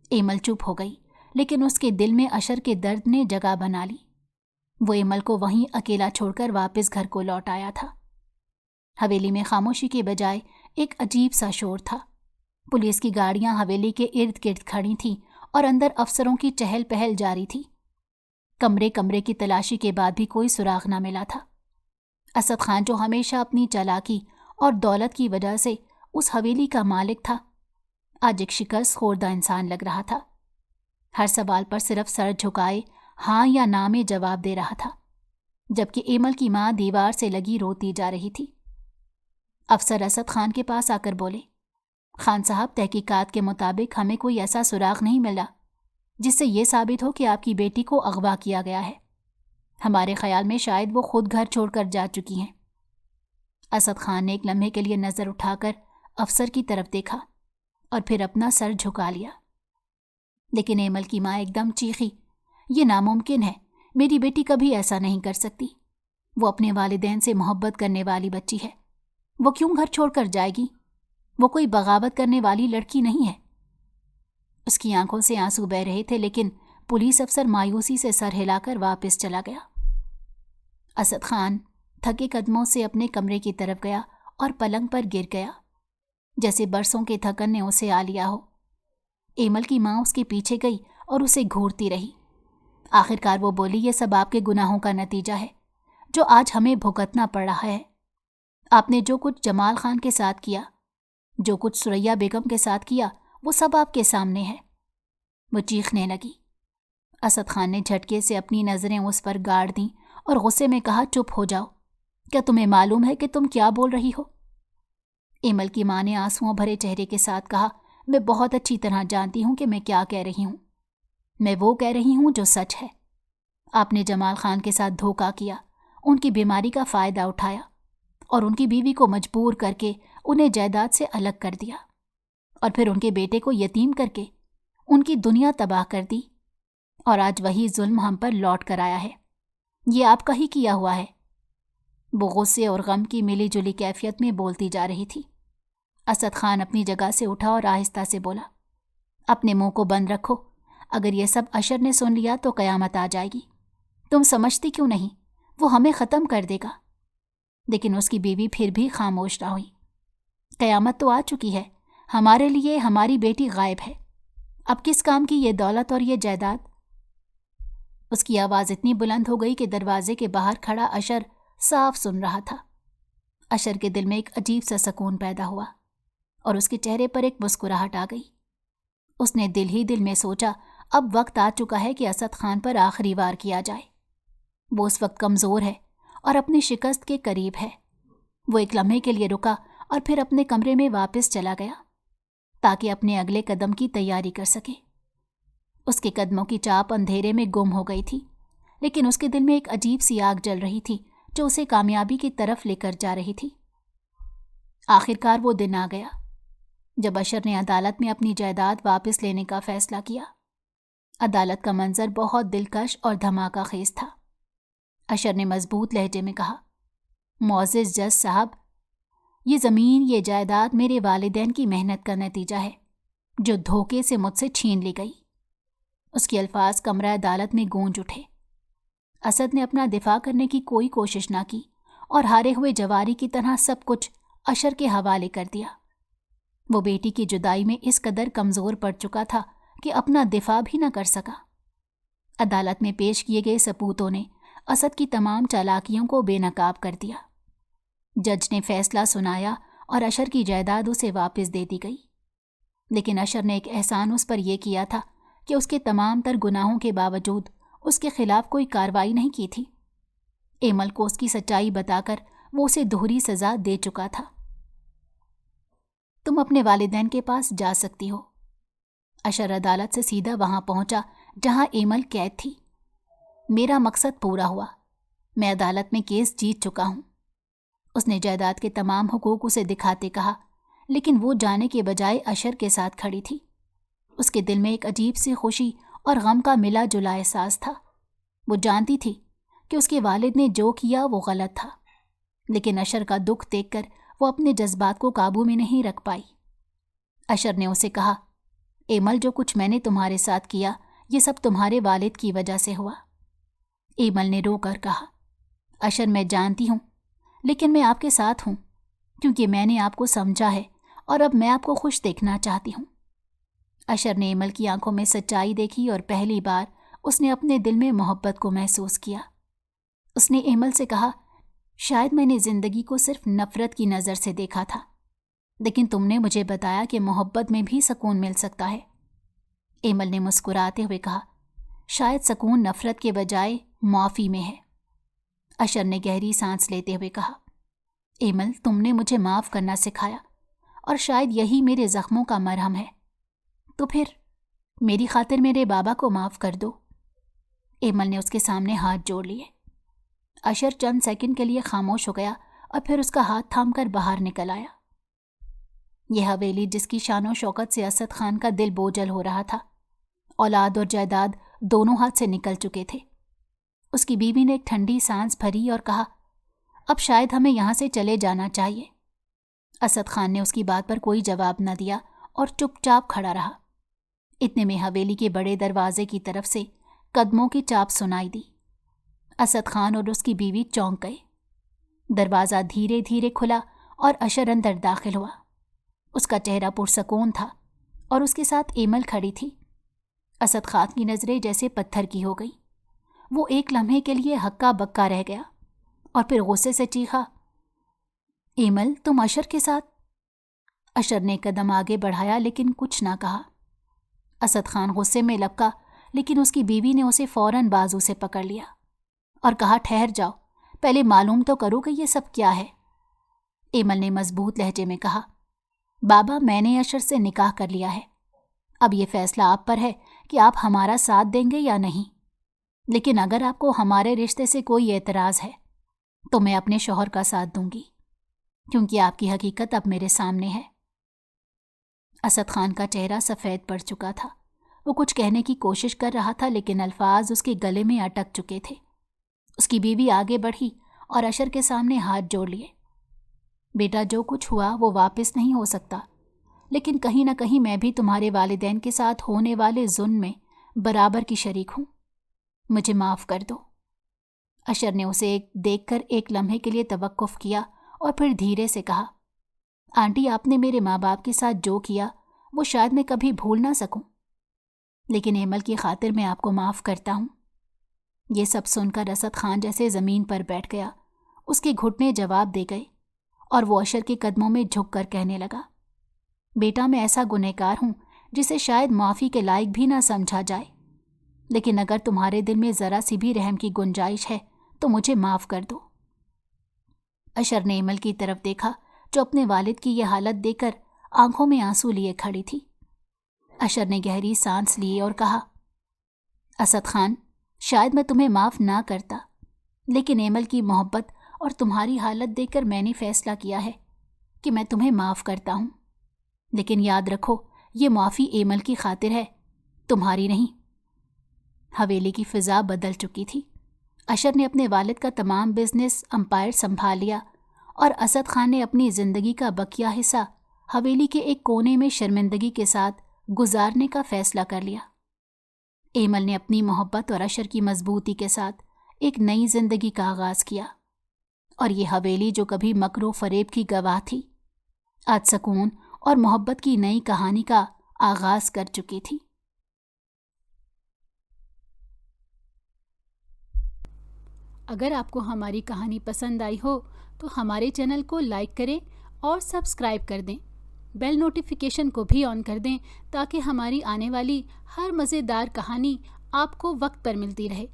ایمل چپ ہو گئی، لیکن اس کے دل میں اشر کے درد نے جگہ بنا لی۔ وہ ایمل کو وہیں اکیلا چھوڑ کر واپس گھر کو لوٹ آیا تھا۔ حویلی میں خاموشی کے بجائے ایک عجیب سا شور تھا۔ پولیس کی گاڑیاں حویلی کے ارد گرد کھڑی تھیں اور اندر افسروں کی چہل پہل جاری تھی۔ کمرے کمرے کی تلاشی کے بعد بھی کوئی سراغ نہ ملا تھا۔ اسد خان جو ہمیشہ اپنی چالاکی اور دولت کی وجہ سے اس حویلی کا مالک تھا، آج ایک شکست خوردہ انسان لگ رہا تھا۔ ہر سوال پر صرف سر جھکائے ہاں یا نہ میں جواب دے رہا تھا، جبکہ ایمل کی ماں دیوار سے لگی روتی جا رہی تھی۔ افسر اسد خان کے پاس آ کر بولے، خان صاحب، تحقیقات کے مطابق ہمیں کوئی ایسا سراغ نہیں ملا جس سے یہ ثابت ہو کہ آپ کی بیٹی کو اغوا کیا گیا ہے۔ ہمارے خیال میں شاید وہ خود گھر چھوڑ کر جا چکی ہیں۔ اسد خان نے ایک لمحے کے لیے نظر اٹھا کر افسر کی طرف دیکھا اور پھر اپنا سر جھکا لیا۔ لیکن ایمل کی ماں ایک دم چیخی، یہ ناممکن ہے، میری بیٹی کبھی ایسا نہیں کر سکتی۔ وہ اپنے والدین سے محبت کرنے والی بچی ہے، وہ کیوں گھر چھوڑ کر جائے گی؟ وہ کوئی بغاوت کرنے والی لڑکی نہیں ہے۔ اس کی آنکھوں سے آنسو بہہ رہے تھے، لیکن پولیس افسر مایوسی سے سر ہلا کر واپس چلا گیا۔ اسد خان تھکے قدموں سے اپنے کمرے کی طرف گیا اور پلنگ پر گر گیا، جیسے برسوں کے تھکن نے اسے آ لیا ہو۔ ایمل کی ماں اس کے پیچھے گئی اور اسے گھورتی رہی۔ آخرکار وہ بولی، یہ سب آپ کے گناہوں کا نتیجہ ہے جو آج ہمیں بھگتنا پڑ رہا ہے۔ آپ نے جو کچھ جمال خان کے ساتھ کیا، جو کچھ سریا بیگم کے ساتھ کیا، وہ سب آپ کے سامنے ہے۔ وہ چیخنے لگی۔ اسد خان نے جھٹکے سے اپنی نظریں اس پر گاڑ دیں اور غصے میں کہا، چپ ہو جاؤ، کیا تمہیں معلوم ہے کہ تم کیا بول رہی ہو؟ ایمل کی ماں نے آنسوؤں بھرے چہرے کے ساتھ کہا، میں بہت اچھی طرح جانتی ہوں کہ میں کیا کہہ رہی ہوں۔ میں وہ کہہ رہی ہوں جو سچ ہے۔ آپ نے جمال خان کے ساتھ دھوکہ کیا، ان کی بیماری کا فائدہ اٹھایا اور ان کی بیوی کو مجبور کر کے انہیں جائیداد سے الگ کر دیا، اور پھر ان کے بیٹے کو یتیم کر کے ان کی دنیا تباہ کر دی، اور آج وہی ظلم ہم پر لوٹ کر آیا ہے۔ یہ آپ کا ہی کیا ہوا ہے۔ وہ غصے اور غم کی ملی جلی کیفیت میں بولتی جا رہی تھی۔ اسد خان اپنی جگہ سے اٹھا اور آہستہ سے بولا، اپنے منہ کو بند رکھو، اگر یہ سب اشر نے سن لیا تو قیامت آ جائے گی۔ تم سمجھتی کیوں نہیں؟ وہ ہمیں ختم کر دے گا۔ لیکن اس کی بیوی پھر بھی خاموش نہ ہوئی۔ قیامت تو آ چکی ہے، ہمارے لیے ہماری بیٹی غائب ہے، اب کس کام کی یہ دولت اور یہ جائیداد؟ اس کی آواز اتنی بلند ہو گئی کہ دروازے کے باہر کھڑا اشر صاف سن رہا تھا۔ اشر کے دل میں ایک عجیب سا سکون پیدا ہوا اور اس کے چہرے پر ایک مسکراہٹ آ گئی۔ اس نے دل ہی دل میں سوچا، اب وقت آ چکا ہے کہ اسد خان پر آخری وار کیا جائے۔ وہ اس وقت کمزور ہے اور اپنی شکست کے قریب ہے۔ وہ ایک لمحے کے لیے رکا اور پھر اپنے کمرے میں واپس چلا گیا تاکہ اپنے اگلے قدم کی تیاری کر سکے۔ اس کے قدموں کی چاپ اندھیرے میں گم ہو گئی تھی، لیکن اس کے دل میں ایک عجیب سی آگ جل رہی تھی جو اسے کامیابی کی طرف لے کر جا رہی تھی۔ آخرکار وہ دن آ گیا جب اشر نے عدالت میں اپنی جائیداد واپس لینے کا فیصلہ کیا۔ عدالت کا منظر بہت دلکش اور دھماکہ خیز تھا۔ اشر نے مضبوط لہجے میں کہا، معزز جج صاحب، یہ زمین، یہ جائیداد میرے والدین کی محنت کا نتیجہ ہے جو دھوکے سے مجھ سے چھین لی گئی۔ اس کے الفاظ کمرہ عدالت میں گونج اٹھے۔ اسد نے اپنا دفاع کرنے کی کوئی کوشش نہ کی اور ہارے ہوئے جواری کی طرح سب کچھ اشر کے حوالے کر دیا۔ وہ بیٹی کی جدائی میں اس قدر کمزور پڑ چکا تھا کہ اپنا دفاع بھی نہ کر سکا۔ عدالت میں پیش کیے گئے ثبوتوں نے اسد کی تمام چالاکیوں کو بے نقاب کر دیا۔ جج نے فیصلہ سنایا اور اشر کی جائیداد اسے واپس دے دی گئی، لیکن اشر نے ایک احسان اس پر یہ کیا تھا کہ اس کے تمام تر گناہوں کے باوجود اس کے خلاف کوئی کارروائی نہیں کی تھی۔ ایمل کو اس کی سچائی بتا کر وہ اسے دوہری سزا دے چکا تھا۔ تم اپنے والدین کے پاس جا سکتی ہو۔ اشر عدالت سے سیدھا وہاں پہنچا جہاں ایمل قید تھی۔ میرا مقصد پورا ہوا، میں عدالت میں کیس جیت چکا ہوں۔ اس نے جائیداد کے تمام حقوق اسے دکھاتے کہا، لیکن وہ جانے کے بجائے اشر کے ساتھ کھڑی تھی۔ اس کے دل میں ایک عجیب سی خوشی اور غم کا ملا جلا احساس تھا۔ وہ جانتی تھی کہ اس کے والد نے جو کیا وہ غلط تھا، لیکن اشر کا دکھ دیکھ کر وہ اپنے جذبات کو قابو میں نہیں رکھ پائی۔ اشر نے اسے کہا، ایمل، جو کچھ میں نے تمہارے ساتھ کیا یہ سب تمہارے والد کی وجہ سے ہوا۔ ایمل نے رو کر کہا، اشر، میں جانتی ہوں، لیکن میں آپ کے ساتھ ہوں کیونکہ میں نے آپ کو سمجھا ہے اور اب میں آپ کو خوش دیکھنا چاہتی ہوں۔ اشر نے ایمل کی آنکھوں میں سچائی دیکھی اور پہلی بار اس نے اپنے دل میں محبت کو محسوس کیا۔ اس نے ایمل سے کہا، شاید میں نے زندگی کو صرف نفرت کی نظر سے دیکھا تھا، لیکن تم نے مجھے بتایا کہ محبت میں بھی سکون مل سکتا ہے۔ ایمل نے مسکراتے ہوئے کہا، شاید سکون نفرت کے بجائے معافی میں ہے۔ اشر نے گہری سانس لیتے ہوئے کہا، ایمل، تم نے مجھے معاف کرنا سکھایا اور شاید یہی میرے زخموں کا مرہم ہے، تو پھر میری خاطر میرے بابا کو معاف کر دو۔ ایمل نے اس کے سامنے ہاتھ جوڑ لیے۔ اشر چند سیکنڈ کے لیے خاموش ہو گیا اور پھر اس کا ہاتھ تھام کر باہر نکل آیا۔ یہ حویلی جس کی شان و شوکت سے اسد خان کا دل بوجھل ہو رہا تھا، اولاد اور جائیداد دونوں ہاتھ سے نکل چکے تھے۔ اس کی بیوی نے ایک ٹھنڈی سانس بھری اور کہا، اب شاید ہمیں یہاں سے چلے جانا چاہیے۔ اسد خان نے اس کی بات پر کوئی جواب نہ دیا اور چپ چاپ کھڑا رہا۔ اتنے میں حویلی کے بڑے دروازے کی طرف سے قدموں کی چاپ سنائی دی۔ اسد خان اور اس کی بیوی چونک گئے۔ دروازہ دھیرے دھیرے کھلا اور اشر اندر داخل ہوا۔ اس کا چہرہ پرسکون تھا اور اس کے ساتھ ایمل کھڑی تھی۔ اسد خان کی نظریں جیسے پتھر کی ہو گئی۔ وہ ایک لمحے کے لیے ہکا بکا رہ گیا اور پھر غصے سے چیخا، ایمل تم اشر کے ساتھ؟ اشر نے قدم آگے بڑھایا لیکن کچھ نہ کہا۔ اسد خان غصے میں لپکا لیکن اس کی بیوی نے اسے فوراً بازو سے پکڑ لیا اور کہا، ٹھہر جاؤ، پہلے معلوم تو کرو کہ یہ سب کیا ہے۔ ایمل نے مضبوط لہجے میں کہا، بابا میں نے اشر سے نکاح کر لیا ہے۔ اب یہ فیصلہ آپ پر ہے کہ آپ ہمارا ساتھ دیں گے یا نہیں، لیکن اگر آپ کو ہمارے رشتے سے کوئی اعتراض ہے تو میں اپنے شوہر کا ساتھ دوں گی، کیونکہ آپ کی حقیقت اب میرے سامنے ہے۔ اسد خان کا چہرہ سفید پڑ چکا تھا۔ وہ کچھ کہنے کی کوشش کر رہا تھا لیکن الفاظ اس کے گلے میں اٹک چکے تھے۔ اس کی بیوی آگے بڑھی اور اشر کے سامنے ہاتھ جوڑ لیے۔ بیٹا، جو کچھ ہوا وہ واپس نہیں ہو سکتا، لیکن کہیں نہ کہیں میں بھی تمہارے والدین کے ساتھ ہونے والے ظلم میں برابر کی شریک ہوں، مجھے معاف کر دو۔ اشر نے اسے دیکھ کر ایک لمحے کے لیے توقف کیا اور پھر دھیرے سے کہا، آنٹی آپ نے میرے ماں باپ کے ساتھ جو کیا وہ شاید میں کبھی بھول نہ سکوں، لیکن ایمل کی خاطر میں آپ کو معاف کرتا ہوں۔ یہ سب سن کر اسد خان جیسے زمین پر بیٹھ گیا۔ اس کے گھٹنے جواب دے گئے اور وہ اشر کے قدموں میں جھک کر کہنے لگا، بیٹا میں ایسا گنہگار ہوں جسے شاید معافی کے لائق بھی نہ سمجھا جائے، لیکن اگر تمہارے دل میں ذرا سی بھی رحم کی گنجائش ہے تو مجھے معاف کر دو۔ اشر نے ایمل کی طرف دیکھا جو اپنے والد کی یہ حالت دیکھ کر آنکھوں میں آنسو لیے کھڑی تھی۔ اشر نے گہری سانس لی اور کہا، اسد خان شاید میں تمہیں معاف نہ کرتا، لیکن ایمل کی محبت اور تمہاری حالت دیکھ کر میں نے فیصلہ کیا ہے کہ میں تمہیں معاف کرتا ہوں، لیکن یاد رکھو یہ معافی ایمل کی خاطر ہے، تمہاری نہیں۔ حویلی کی فضا بدل چکی تھی۔ اشر نے اپنے والد کا تمام بزنس امپائر سنبھال لیا اور اسد خان نے اپنی زندگی کا بقیہ حصہ حویلی کے ایک کونے میں شرمندگی کے ساتھ گزارنے کا فیصلہ کر لیا۔ ایمل نے اپنی محبت اور اشر کی مضبوطی کے ساتھ ایک نئی زندگی کا آغاز کیا، اور یہ حویلی جو کبھی مکر و فریب کی گواہ تھی، آج سکون اور محبت کی نئی کہانی کا آغاز کر چکی تھی۔ اگر آپ کو ہماری کہانی پسند آئی ہو تو ہمارے چینل کو لائک کریں اور سبسکرائب کر دیں۔ بیل نوٹیفیکیشن کو بھی آن کر دیں تاکہ ہماری آنے والی ہر مزیدار کہانی آپ کو وقت پر ملتی رہے۔